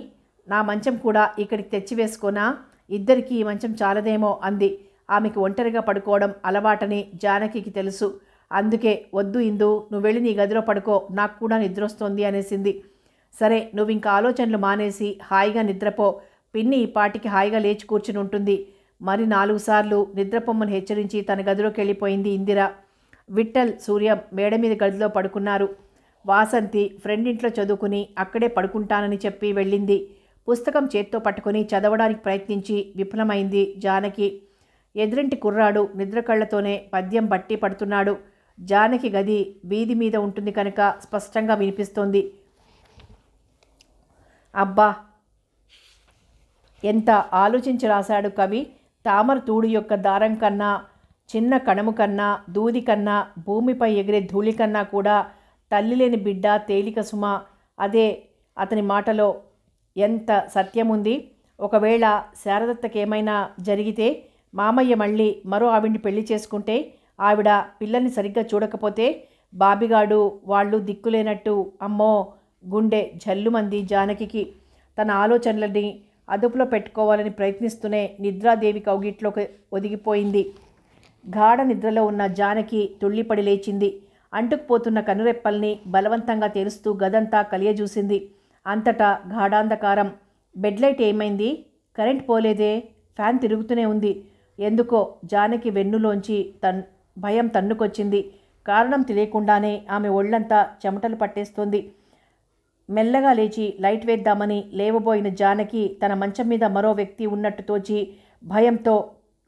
నా మంచం కూడా ఇక్కడికి తెచ్చివేసుకోనా? ఇద్దరికీ ఈ మంచం చాలదేమో అంది. ఆమెకు ఒంటరిగా పడుకోవడం అలవాటని జానకి తెలుసు. అందుకే వద్దు ఇందు, నువ్వు వెళ్ళి నీ గదిలో పడుకో, నాకు కూడా నిద్రొస్తోంది అనేసింది. సరే, నువ్వు ఇంకా ఆలోచనలు మానేసి హాయిగా నిద్రపో. పిన్ని ఈ పాటికి హాయిగా లేచి కూర్చుని ఉంటుంది. మరి 4 సార్లు నిద్రపొమ్మని హెచ్చరించి తన గదిలోకి వెళ్ళిపోయింది ఇందిర. విఠల్, సూర్యం మేడ మీద గదిలో పడుకున్నారు. వాసంతి ఫ్రెండ్ ఇంట్లో చదువుకుని అక్కడే పడుకుంటానని చెప్పి వెళ్ళింది. పుస్తకం చేత్తో పట్టుకుని చదవడానికి ప్రయత్నించి విఫలమైంది జానకి. ఎదురింటి కుర్రాడు నిద్ర కళ్ళతోనే పద్యం బట్టి పడుతున్నాడు. జానకి గది వీధి మీద ఉంటుంది కనుక స్పష్టంగా వినిపిస్తోంది. అబ్బా, ఎంత ఆలోచించి రాశాడు కవి. తామర తూడు యొక్క దారం కన్నా, చిన్న కణము కన్నా, దూది కన్నా, భూమిపై ఎగిరే ధూళి కన్నా కూడా తల్లి లేని బిడ్డ తేలిక సుమ. అదే అతని మాటలో ఎంత సత్యముంది. ఒకవేళ శారదత్తకేమైనా జరిగితే, మామయ్య మళ్ళీ మరో ఆవిడ్ని పెళ్లి చేసుకుంటే, ఆవిడ పిల్లల్ని సరిగ్గా చూడకపోతే, బాబిగాడు వాళ్ళు దిక్కులేనట్టు. అమ్మో, గుండె జల్లుమంది జానకి. తన ఆలోచనలని అదుపులో పెట్టుకోవాలని ప్రయత్నిస్తూనే నిద్రాదేవి కౌగిట్లోకి ఒదిగిపోయింది. గాఢ నిద్రలో ఉన్న జానకి తుళ్ళిపడి లేచింది. అంటుకుపోతున్న కనురెప్పల్ని బలవంతంగా తెరుస్తూ గదంతా కలియజూసింది. అంతటా గాఢాంధకారం. బెడ్లైట్ ఏమైంది? కరెంట్ పోలేదే, ఫ్యాన్ తిరుగుతూనే ఉంది. ఎందుకో జానకి వెన్నులోంచి భయం తన్నుకొచ్చింది. కారణం తెలియకుండానే ఆమె ఒళ్ళంతా చెమటలు పట్టేస్తోంది. మెల్లగా లేచి లైట్ వేద్దామని లేవబోయిన జానకి తన మంచం మీద మరో వ్యక్తి ఉన్నట్టు తోచి భయంతో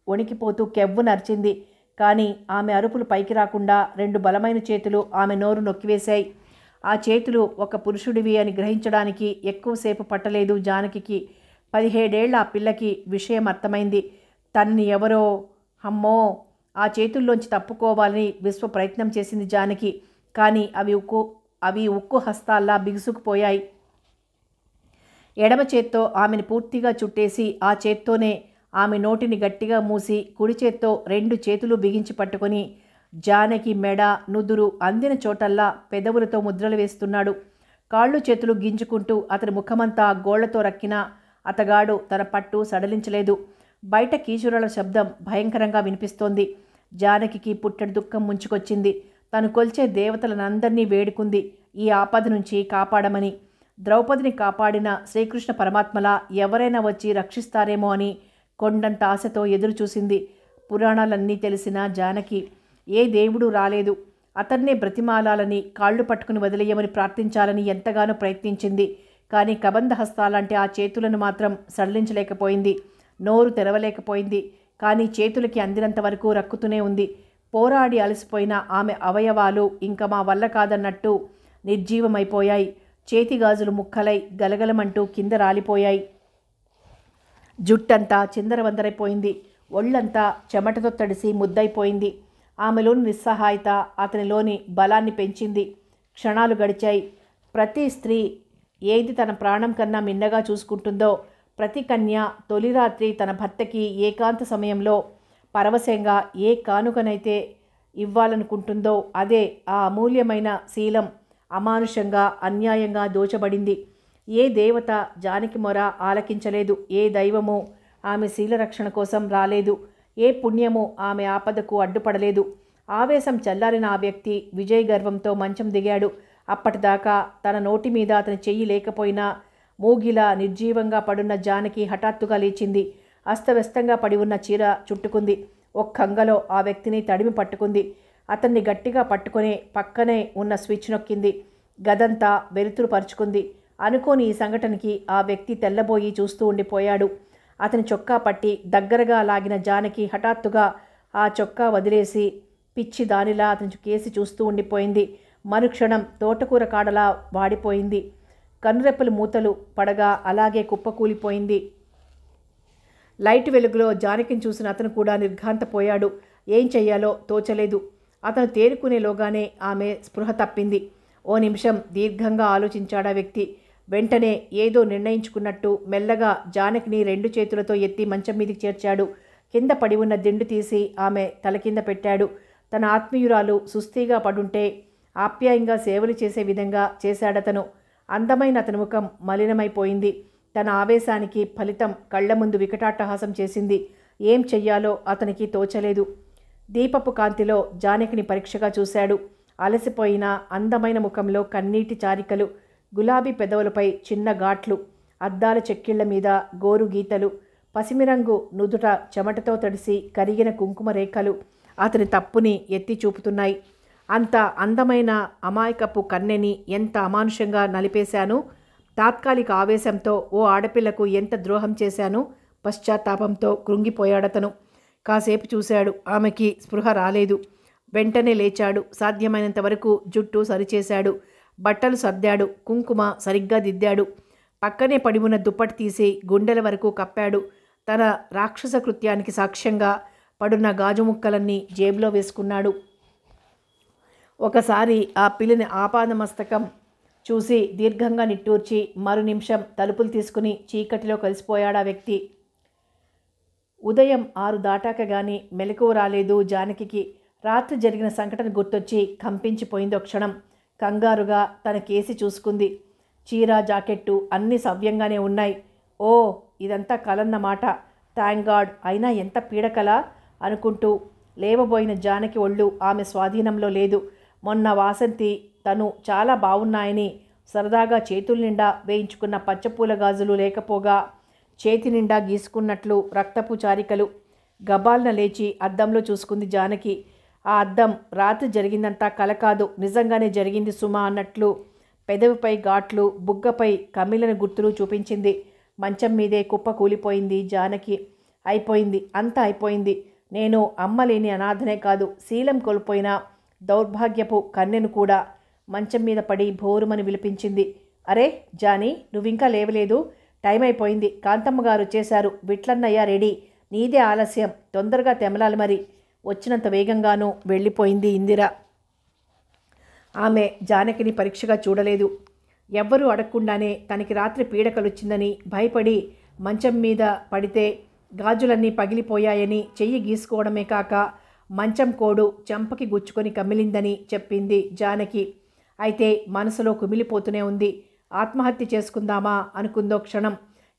వణికిపోతూ కెవ్వు నరిచింది. కానీ ఆమె అరుపులు పైకి రాకుండా 2 బలమైన చేతులు ఆమె నోరు నొక్కివేశాయి. ఆ చేతులు ఒక పురుషుడివి అని గ్రహించడానికి ఎక్కువసేపు పట్టలేదు జానకికి. 17 ఏళ్ల ఆ పిల్లకి విషయం అర్థమైంది. తనని ఎవరో అమ్మో ఆ చేతుల్లోంచి తప్పుకోవాలని విశ్వ ప్రయత్నం చేసింది జానకి. కానీ అవి ఉక్కు హస్తాల్లా బిగుసుకుపోయాయి. ఎడమ చేత్తో ఆమెను పూర్తిగా చుట్టేసి ఆ చేత్తోనే ఆమె నోటిని గట్టిగా మూసి కుడి చేత్తో 2 చేతులు బిగించి పట్టుకొని జానకి మెడ, నుదురు అందిన చోటల్లా పెదవులతో ముద్రలు వేస్తున్నాడు. కాళ్ళు చేతులు గింజుకుంటూ అతని ముఖమంతా గోళ్లతో రక్కిన అతగాడు తన పట్టు సడలించలేదు. బయట కీచురాల శబ్దం భయంకరంగా వినిపిస్తోంది. జానకికి పుట్టెడు దుఃఖం ముంచుకొచ్చింది. తను కొల్చే దేవతలనందరినీ వేడుకుంది ఈ ఆపద నుంచి కాపాడమని. ద్రౌపదిని కాపాడిన శ్రీకృష్ణ పరమాత్మలా ఎవరైనా వచ్చి రక్షిస్తారేమో అని కొండంత ఆశతో ఎదురుచూసింది. పురాణాలన్నీ తెలిసిన జానకి ఏ దేవుడు రాలేదు. అతన్నే బ్రతిమాలాలని, కాళ్ళు పట్టుకుని వదిలేయమని ప్రార్థించాలని ఎంతగానో ప్రయత్నించింది. కానీ కబంధ హస్తాలంటే ఆ చేతులను మాత్రం సడలించలేకపోయింది. నోరు తెరవలేకపోయింది. కానీ చేతులకి అందినంత వరకు రక్కుతూనే ఉంది. పోరాడి అలసిపోయిన ఆమె అవయవాలు ఇంకా మా వల్ల కాదన్నట్టు నిర్జీవమైపోయాయి. చేతిగాజులు ముక్కలై గలగలమంటూ కింద రాలిపోయాయి. జుట్టంతా చిందరవందరైపోయింది. ఒళ్ళంతా చెమటతో తడిసి ముద్దైపోయింది. ఆమెలోని నిస్సహాయత అతనిలోని బలాన్ని పెంచింది. క్షణాలు గడిచాయి. ప్రతి స్త్రీ ఏది తన ప్రాణం కన్నా మిన్నగా చూసుకుంటుందో, ప్రతి కన్య తొలి రాత్రి తన భర్తకి ఏకాంత సమయంలో పరవశంగా ఏ కానుకనైతే ఇవ్వాలనుకుంటుందో అదే ఆ అమూల్యమైన శీలం అమానుషంగా, అన్యాయంగా దోచబడింది. ఏ దేవత జానకి మొర ఆలకించలేదు. ఏ దైవము ఆమె శీలరక్షణ కోసం రాలేదు. ఏ పుణ్యము ఆమె ఆపదకు అడ్డుపడలేదు. ఆవేశం చల్లారిన ఆ వ్యక్తి విజయ గర్వంతో మంచం దిగాడు. అప్పటిదాకా తన నోటి మీద అతని చెయ్యి లేకపోయినా మూగిలా నిర్జీవంగా పడున్న జానకి హఠాత్తుగా లేచింది. అస్తవ్యస్తంగా పడి ఉన్న చీర చుట్టుకుంది. ఒక్కంగలో ఆ వ్యక్తిని తడిమి పట్టుకుంది. అతన్ని గట్టిగా పట్టుకుని పక్కనే ఉన్న స్విచ్ నొక్కింది. గదంతా వెలుతురు పరుచుకుంది. అనుకోని ఈ సంఘటనకి ఆ వ్యక్తి తెల్లబోయి చూస్తూ ఉండిపోయాడు. అతని చొక్కా పట్టి దగ్గరగా లాగిన జానకి హఠాత్తుగా ఆ చొక్కా వదిలేసి పిచ్చి దానిలా అతని కేసి చూస్తూ ఉండిపోయింది. మరుక్షణం తోటకూర కాడలా వాడిపోయింది. కనురెప్పలు మూతలు పడగా అలాగే కుప్పకూలిపోయింది. లైట్ వెలుగులో జానకిని చూసిన అతను కూడా నిర్ఘాంతపోయాడు. ఏం చెయ్యాలో తోచలేదు. అతను తేరుకునేలోగానే ఆమె స్పృహ తప్పింది. ఓ నిమిషం దీర్ఘంగా ఆలోచించాడా వ్యక్తి. వెంటనే ఏదో నిర్ణయించుకున్నట్టు మెల్లగా జానకిని 2 చేతులతో ఎత్తి మంచం మీదికి చేర్చాడు. కింద పడి ఉన్న దిండు తీసి ఆమె తల కింద పెట్టాడు. తన ఆత్మీయురాలు సుస్థిగా పడుంటే ఆప్యాయంగా సేవలు చేసే విధంగా చేశాడతను. అందమైన అతని ముఖం మలినమైపోయింది. తన ఆవేశానికి ఫలితం కళ్ల ముందు వికటాట్టహాసం చేసింది. ఏం చెయ్యాలో అతనికి తోచలేదు. దీపపు కాంతిలో జానకిని పరీక్షగా చూశాడు. అలసిపోయిన అందమైన ముఖంలో కన్నీటి చారికలు, గులాబీ పెదవులపై చిన్న ఘాట్లు, అద్దాల చెక్కిళ్ల మీద గోరు గీతలు, పసిమిరంగు నుదుట చెమటతో తడిసి కరిగిన కుంకుమ రేఖలు అతని తప్పుని ఎత్తి చూపుతున్నాయి. అంత అందమైన అమాయకపు కన్నెని ఎంత అమానుషంగా నలిపేశాను. తాత్కాలిక ఆవేశంతో ఓ ఆడపిల్లకు ఎంత ద్రోహం చేశాను. పశ్చాత్తాపంతో కృంగిపోయాడతను. కాసేపు చూశాడు. ఆమెకి స్పృహ రాలేదు. వెంటనే లేచాడు. సాధ్యమైనంత వరకు జుట్టు సరిచేశాడు. బట్టలు సర్దాడు. కుంకుమ సరిగ్గా దిద్దాడు. పక్కనే పడి ఉన్న దుప్పటి తీసి గుండెల వరకు కప్పాడు. తన రాక్షస కృత్యానికి సాక్ష్యంగా పడున్న గాజు ముక్కలన్నీ జేబులో వేసుకున్నాడు. ఒకసారి ఆ పిల్లని ఆపాదమస్తకం చూసి దీర్ఘంగా నిట్టూర్చి మరు నిమిషం తలుపులు తీసుకుని చీకటిలో కలిసిపోయాడా వ్యక్తి. ఉదయం 6 దాటాక గాని మెలకువ రాలేదు జానకికి. రాత్రి జరిగిన సంఘటన గుర్తొచ్చి కంపించిపోయింది. క్షణం కంగారుగా తన కేసి చూసుకుంది. చీర, జాకెట్టు అన్నీ సవ్యంగానే ఉన్నాయి. ఓ, ఇదంతా కలన్నమాట. Thank God. అయినా ఎంత పీడకల అనుకుంటూ లేవబోయిన జానకి ఒళ్ళు ఆమె స్వాధీనంలో లేదు. మొన్న వాసంతి తను చాలా బాగున్నాయని సరదాగా చేతుల నిండా వేయించుకున్న పచ్చపూల గాజులు లేకపోగా చేతి నిండా గీసుకున్నట్లు రక్తపు చారికలు. గబాల్న లేచి అద్దంలో చూసుకుంది జానకి. ఆ అద్దం రాత్రి జరిగిందంతా కల కాదు, నిజంగానే జరిగింది సుమా అన్నట్లు పెదవిపై ఘాట్లు, బుగ్గపై కమిలిన గుర్తులు చూపించింది. మంచం మీదే కుప్ప కూలిపోయింది జానకి. అయిపోయింది, అంతా అయిపోయింది. నేను అమ్మ లేని అనాథనే కాదు, శీలం కోల్పోయిన దౌర్భాగ్యపు కన్నెను కూడా. మంచం మీద పడి భోరుమని విలిపించింది. అరే జానీ, నువ్వింకా లేవలేదు? టైం అయిపోయింది. కాంతమ్మ గారు వచ్చేశారు. విట్లన్నయ్య రెడీ. నీదే ఆలస్యం. తొందరగా తెమలాలి మరి. వచ్చినంత వేగంగానూ వెళ్ళిపోయింది ఇందిర. ఆమె జానకిని పరీక్షగా చూడలేదు. ఎవ్వరూ అడగకుండానే తనకి రాత్రి పీడకలొచ్చిందని భయపడి మంచం మీద పడితే గాజులన్నీ పగిలిపోయాయని చెయ్యి గీసుకోవడమే కాక మంచం కోడు చెంపకి గుచ్చుకొని కమిలిందని చెప్పింది జానకి. అయితే మనసులో కుమిలిపోతూనే ఉంది. ఆత్మహత్య చేసుకుందామా అనుకుందో క్షణం.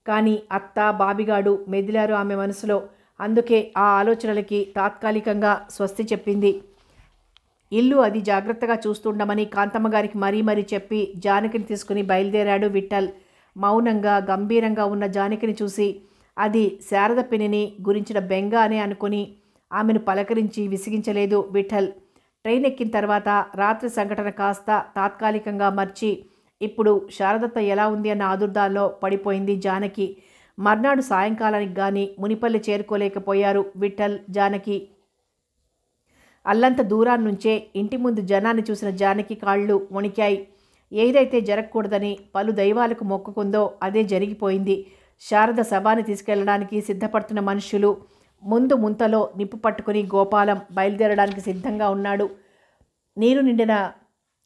కానీ అత్త బాబిగాడు మెదిలారు ఆమె మనసులో. అందుకే ఆ ఆలోచనలకి తాత్కాలికంగా స్వస్తి చెప్పింది. ఇల్లు అది జాగ్రత్తగా చూస్తుండమని కాంతమ్మగారికి మరీ మరీ చెప్పి జానకిని తీసుకుని బయలుదేరాడు విఠల్. మౌనంగా గంభీరంగా ఉన్న జానకిని చూసి అది శారద పిన్నిని గురించిన బెంగ అనే అనుకుని ఆమెను పలకరించి విసిగించలేదు విఠల్. ట్రైన్ ఎక్కిన తర్వాత రాత్రి సంఘటన కాస్త తాత్కాలికంగా మర్చి ఇప్పుడు శారదత్త ఎలా ఉంది అన్న ఆదుర్దాల్లో పడిపోయింది జానకి. మర్నాడు సాయంకాలానికి గాని మునిపల్లి చేరుకోలేకపోయారు విఠల్, జానకి. అల్లంత దూరాన్నుంచే ఇంటి ముందు జనాన్ని చూసిన జానకి కాళ్ళు వణికాయి. ఏదైతే జరగకూడదని పలు దైవాలకు మొక్కుకుందో అదే జరిగిపోయింది. శారద శవాన్ని తీసుకెళ్లడానికి సిద్ధపడుతున్న మనుషులు. ముందు ముంతలో నిప్పు పట్టుకుని గోపాలం బయలుదేరడానికి సిద్ధంగా ఉన్నాడు. నీరు నిండిన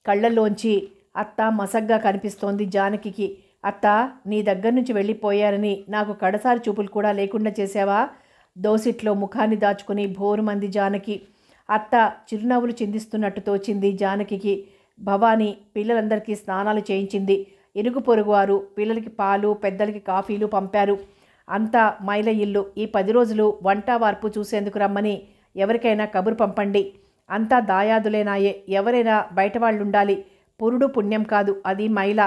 కళ్ళల్లోంచి అత్త మసగ్గా కనిపిస్తోంది జానకికి. అత్త, నీ దగ్గర నుంచి వెళ్ళిపోయారని నాకు కడసారి చూపులు కూడా లేకుండా చేశావా? దోసిట్లో ముఖాన్ని దాచుకుని భోరుమంది జానకి. అత్త చిరునవ్వులు చిందిస్తున్నట్టు తోచింది జానకికి. భవానీ పిల్లలందరికీ స్నానాలు చేయించింది. ఇరుగు పొరుగు వారు పిల్లలకి పాలు, పెద్దలకి కాఫీలు పంపారు. అంతా మైల ఇల్లు. ఈ 10 రోజులు వంట వార్పు చూసేందుకు రమ్మని ఎవరికైనా కబురు పంపండి. అంతా దాయాదులేనాయే. ఎవరైనా బయట వాళ్ళుండాలి. పురుడు పుణ్యం కాదు, అది మైల.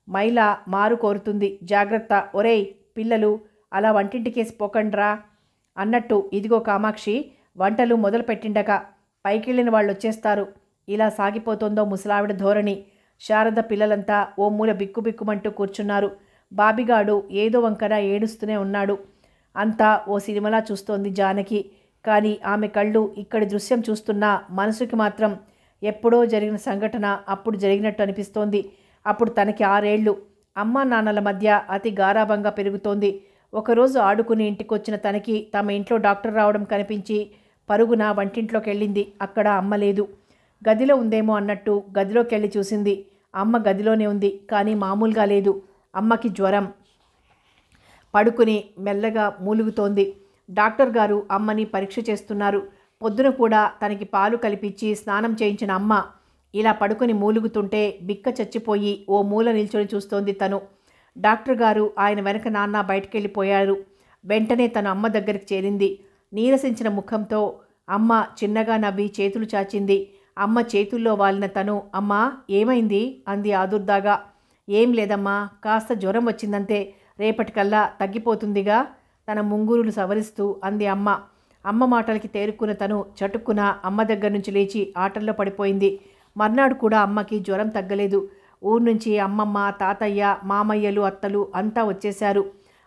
మైల మారు కోరుతుంది. జాగ్రత్త. ఒరేయ్ పిల్లలు, అలా వంటింటికేసి పోకండ్రా అన్నట్టు ఇదిగో కామాక్షి, వంటలు మొదలు పెట్టిండక పైకెళ్ళిన వాళ్ళు వచ్చేస్తారు. ఇలా సాగిపోతుందో ముసలావిడ ధోరణి. శారద పిల్లలంతా ఓ మూల బిక్కుబిక్కుమంటూ కూర్చున్నారు. బాబిగాడు ఏదో వంకన ఏడుస్తూనే ఉన్నాడు. అంతా ఓ సినిమాలా చూస్తోంది జానకి. కానీ ఆమె కళ్ళు ఇక్కడి దృశ్యం చూస్తున్నా మనసుకి మాత్రం ఎప్పుడో జరిగిన సంఘటన అప్పుడు జరిగినట్టు అనిపిస్తోంది. అప్పుడు తనకి 6 ఏళ్ళు. అమ్మా నాన్నల మధ్య అతి గారాబంగా పెరుగుతోంది. ఒకరోజు ఆడుకుని ఇంటికొచ్చిన తనకి తమ ఇంట్లో డాక్టర్ రావడం కనిపించి పరుగున వంటింట్లోకి వెళ్ళింది. అక్కడ అమ్మ లేదు. గదిలో ఉందేమో అన్నట్టు గదిలోకి వెళ్ళి చూసింది. అమ్మ గదిలోనే ఉంది, కానీ మామూలుగా లేదు. అమ్మకి జ్వరం. పడుకుని మెల్లగా మూలుగుతోంది. డాక్టర్ గారు అమ్మని పరీక్ష చేస్తున్నారు. పొద్దున కూడా తనకి పాలు కలిపించి స్నానం చేయించిన అమ్మ ఇలా పడుకుని మూలుగుతుంటే బిక్క చచ్చిపోయి ఓ మూల నిల్చొని చూస్తోంది తను. డాక్టర్ గారు ఆయన వెనక నాన్న బయటకెళ్ళిపోయారు. వెంటనే తన అమ్మ దగ్గరికి చేరింది. నీరసించిన ముఖంతో అమ్మ చిన్నగా నవ్వి చేతులు చాచింది. అమ్మ చేతుల్లో వాలిన తను, అమ్మా ఏమైంది అంది ఆదుర్దాగా. ఏం లేదమ్మా, కాస్త జ్వరం వచ్చిందంతే, రేపటికల్లా తగ్గిపోతుందిగా తన ముంగురులు సవరిస్తూ అంది అమ్మ. అమ్మ మాటలకి తేరుకున్న తను చటుక్కున అమ్మ దగ్గర నుంచి లేచి ఆటల్లో పడిపోయింది. మర్నాడు కూడా అమ్మకి జ్వరం తగ్గలేదు. ఊరు నుంచి అమ్మమ్మ, తాతయ్య, మామయ్యలు, అత్తలు అంతా వచ్చేశారు.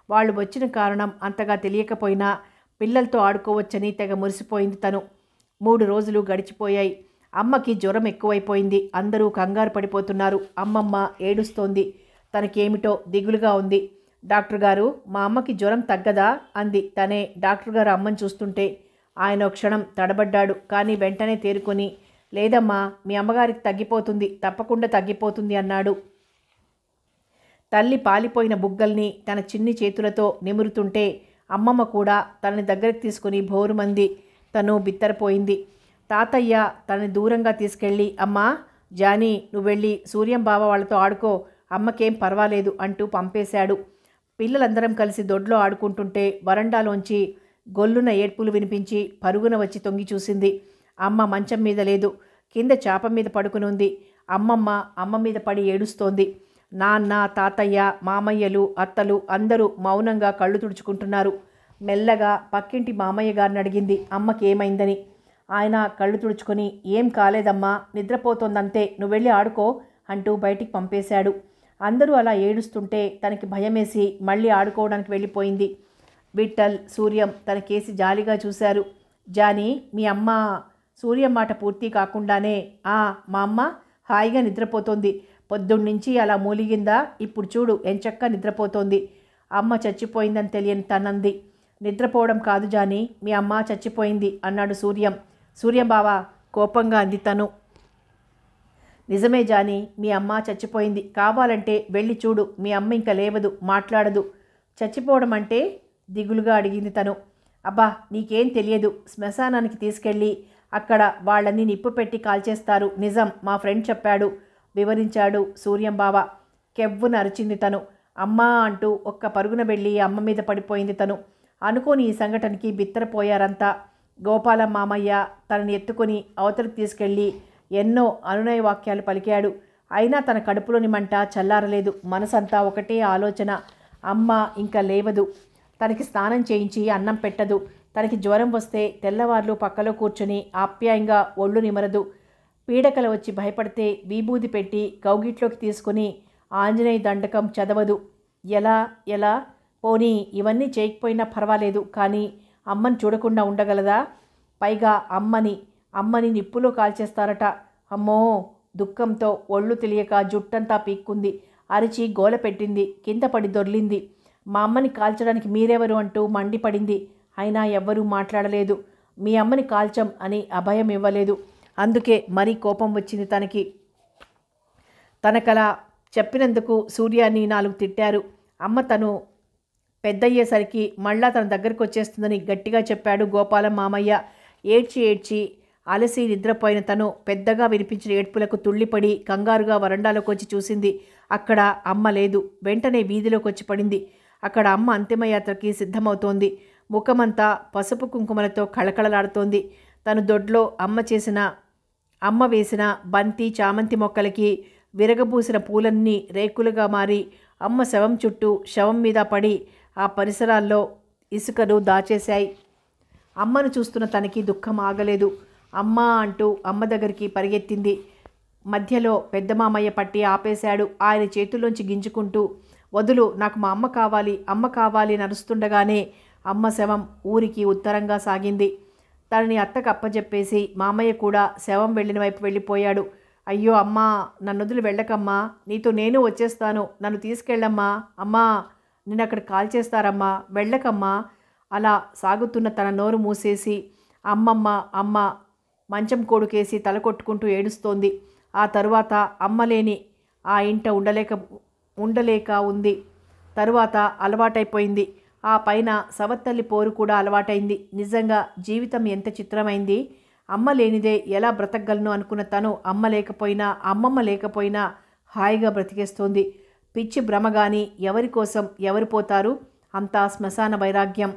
వాళ్ళు వచ్చిన కారణం అంతగా తెలియకపోయినా పిల్లలతో ఆడుకోవచ్చని తెగ మురిసిపోయింది తను. 3 రోజులు గడిచిపోయాయి. అమ్మకి జ్వరం ఎక్కువైపోయింది. అందరూ కంగారు పడిపోతున్నారు. అమ్మమ్మ ఏడుస్తోంది. తనకేమిటో దిగులుగా ఉంది. డాక్టర్ గారు, మా అమ్మకి జ్వరం తగ్గదా అంది తనే డాక్టర్ గారు అమ్మని చూస్తుంటే. ఆయన ఒక క్షణం తడబడ్డాడు. కానీ వెంటనే తేరుకొని, లేదమ్మా, మీ అమ్మగారికి తగ్గిపోతుంది, తప్పకుండా తగ్గిపోతుంది అన్నాడు. తల్లి పాలిపోయిన బుగ్గల్ని తన చిన్ని చేతులతో నిమురుతుంటే అమ్మమ్మ కూడా తనని దగ్గరికి తీసుకుని భోరుమంది. తను బిత్తరపోయింది. తాతయ్య తనని దూరంగా తీసుకెళ్ళి, అమ్మా జానీ, నువ్వు వెళ్ళి సూర్యం బావ వాళ్ళతో ఆడుకో, అమ్మకేం పర్వాలేదు అంటూ పంపేశాడు. పిల్లలందరం కలిసి దొడ్లో ఆడుకుంటుంటే వరండాలోంచి గొల్లున ఏడ్పులు వినిపించి పరుగున వచ్చి తొంగి చూసింది. అమ్మ మంచం మీద లేదు, కింద చాప మీద పడుకుని ఉంది. అమ్మ మీద పడి ఏడుస్తోంది. నాన్న, తాతయ్య, మామయ్యలు, అత్తలు అందరూ మౌనంగా కళ్ళు తుడుచుకుంటున్నారు. మెల్లగా పక్కింటి మామయ్య గారిని అడిగింది అమ్మకి ఏమైందని. ఆయన కళ్ళు తుడుచుకొని, ఏం కాలేదమ్మా, నిద్రపోతోందంతే, నువ్వు వెళ్ళి ఆడుకో అంటూ బయటికి పంపేశాడు. అందరూ అలా ఏడుస్తుంటే తనకి భయమేసి మళ్ళీ ఆడుకోవడానికి వెళ్ళిపోయింది. విఠల్, సూర్యం తన కేసి జాలిగా చూశారు. జానీ, మీ అమ్మ సూర్య మాట పూర్తి కాకుండానే మా అమ్మ హాయిగా నిద్రపోతోంది. పొద్దున్నుంచి అలా మూలిగిందా, ఇప్పుడు చూడు ఎంచక్కా నిద్రపోతోంది. అమ్మ చచ్చిపోయిందని తెలియని తనంది. నిద్రపోవడం కాదు జానీ, మీ అమ్మ చచ్చిపోయింది అన్నాడు సూర్యం. సూర్యం బావా, కోపంగా అంది తను. నిజమే జానీ, మీ అమ్మ చచ్చిపోయింది. కావాలంటే వెళ్ళి చూడు, మీ అమ్మ ఇంకా లేవదు, మాట్లాడదు. చచ్చిపోవడం అంటే దిగులుగా అడిగింది తను. అబ్బా, నీకేం తెలియదు. శ్మశానానికి తీసుకెళ్ళి అక్కడ వాళ్ళని నిప్పు పెట్టి కాల్చేస్తారు. నిజం, మా ఫ్రెండ్ చెప్పాడు, వివరించాడు సూర్యం బావ. కెవ్వున అరిచింది తను. అమ్మా అంటూ ఒక్క పరుగున వెళ్ళి అమ్మ మీద పడిపోయింది తను. అనుకోని ఈ సంఘటనకి బిత్తరపోయారంతా. గోపాలం మామయ్య తనని ఎత్తుకొని అవతలికి తీసుకెళ్ళి ఎన్నో అనునయ వాక్యాలు పలికాడు. అయినా తన కడుపులోని మంట చల్లారలేదు. మనసంతా ఒకటే ఆలోచన. అమ్మ ఇంకా లేవదు. తనకి స్నానం చేయించి అన్నం పెట్టదు. తనకి జ్వరం వస్తే తెల్లవార్లు పక్కలో కూర్చొని ఆప్యాయంగా ఒళ్ళు నిమరదు. పీడకలు వచ్చి భయపడితే విభూది పెట్టి కౌగిట్లోకి తీసుకుని ఆంజనేయ దండకం చదవదు. ఎలా పోనీ ఇవన్నీ చేయకపోయినా పర్వాలేదు, కానీ అమ్మని చూడకుండా ఉండగలదా? పైగా అమ్మని నిప్పులో కాల్చేస్తారట. అమ్మో! దుఃఖంతో ఒళ్ళు తెలియక జుట్టంతా పీక్కుంది. అరిచి గోల పెట్టింది. కింద పడి దొర్లింది. మా అమ్మని కాల్చడానికి మీరెవరు అంటూ మండిపడింది. అయినా ఎవ్వరూ మాట్లాడలేదు. మీ అమ్మని కాల్చం అని అభయం ఇవ్వలేదు. అందుకే మరీ కోపం వచ్చింది తనకి. తనకలా చెప్పినందుకు సూర్యాన్ని 4 తిట్టారు. అమ్మ తను పెద్దయ్యేసరికి మళ్ళా తన దగ్గరకు వచ్చేస్తుందని గట్టిగా చెప్పాడు గోపాలం మామయ్య. ఏడ్చి అలసి నిద్రపోయిన తను పెద్దగా వినిపించిన ఏడ్పులకు తుళ్ళిపడి కంగారుగా వరండాలోకి వచ్చి చూసింది. అక్కడ అమ్మ లేదు. వెంటనే వీధిలోకి వచ్చి పడింది. అక్కడ అమ్మ అంతిమయాత్రకి సిద్ధమవుతోంది. ముఖమంతా పసుపు కుంకుమలతో కళకళలాడుతోంది. తను దొడ్లో అమ్మ వేసిన బంతి చామంతి మొక్కలకి విరగబూసిన పూలన్నీ రేకులుగా మారి అమ్మ శవం చుట్టూ శవం మీద పడి ఆ పరిసరాల్లో ఇసుకను దాచేశాయి. అమ్మను చూస్తున్న తనకి దుఃఖం ఆగలేదు. అమ్మ అంటూ అమ్మ దగ్గరికి పరిగెత్తింది. మధ్యలో పెద్ద మామయ్య పట్టి ఆపేశాడు. ఆయన చేతుల్లోంచి గింజుకుంటూ, వదులు, నాకు మా అమ్మ కావాలి అని అరుస్తుండగానే అమ్మ శవం ఊరికి ఉత్తరంగా సాగింది. తనని అత్తకు అప్పజెప్పేసి మామయ్య కూడా శవం వెళ్ళిన వైపు వెళ్ళిపోయాడు. అయ్యో అమ్మా, నన్నొదిలి వెళ్ళకమ్మా, నీతో నేను వచ్చేస్తాను, నన్ను తీసుకెళ్ళమ్మా, అమ్మా, నేను అక్కడ కాల్చేస్తారమ్మా, వెళ్ళకమ్మా. అలా సాగుతున్న తన నోరు మూసేసి అమ్మ మంచం కొడుకేసి తల కొట్టుకుంటూ ఏడుస్తోంది. ఆ తరువాత అమ్మలేని ఆ ఇంట ఉండలేక ఉంది. తరువాత అలవాటైపోయింది. ఆ పైన సవత్తల్లి పోరు కూడా అలవాటైంది. నిజంగా జీవితం ఎంత చిత్రమైంది. అమ్మ లేనిదే ఎలా బ్రతకగలను అనుకున్న తను అమ్మమ్మ లేకపోయినా హాయిగా బ్రతికేస్తోంది. పిచ్చి భ్రమ గాని, ఎవరి కోసం ఎవరు పోతారు? అంతా శ్మశాన వైరాగ్యం.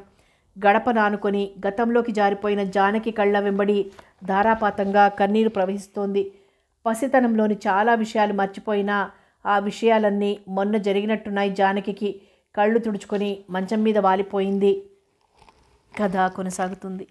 గడప నానుకొని గతంలోకి జారిపోయిన జానకి కళ్ళ వెంబడి ధారాపాతంగా కన్నీరు ప్రవహిస్తోంది. పసితనంలోని చాలా విషయాలు మర్చిపోయినా ఆ విషయాలన్నీ మొన్న జరిగినట్టున్నాయి జానకి. కళ్ళు తుడుచుకొని మంచం మీద వాలిపోయింది. కథ కొనసాగుతుంది.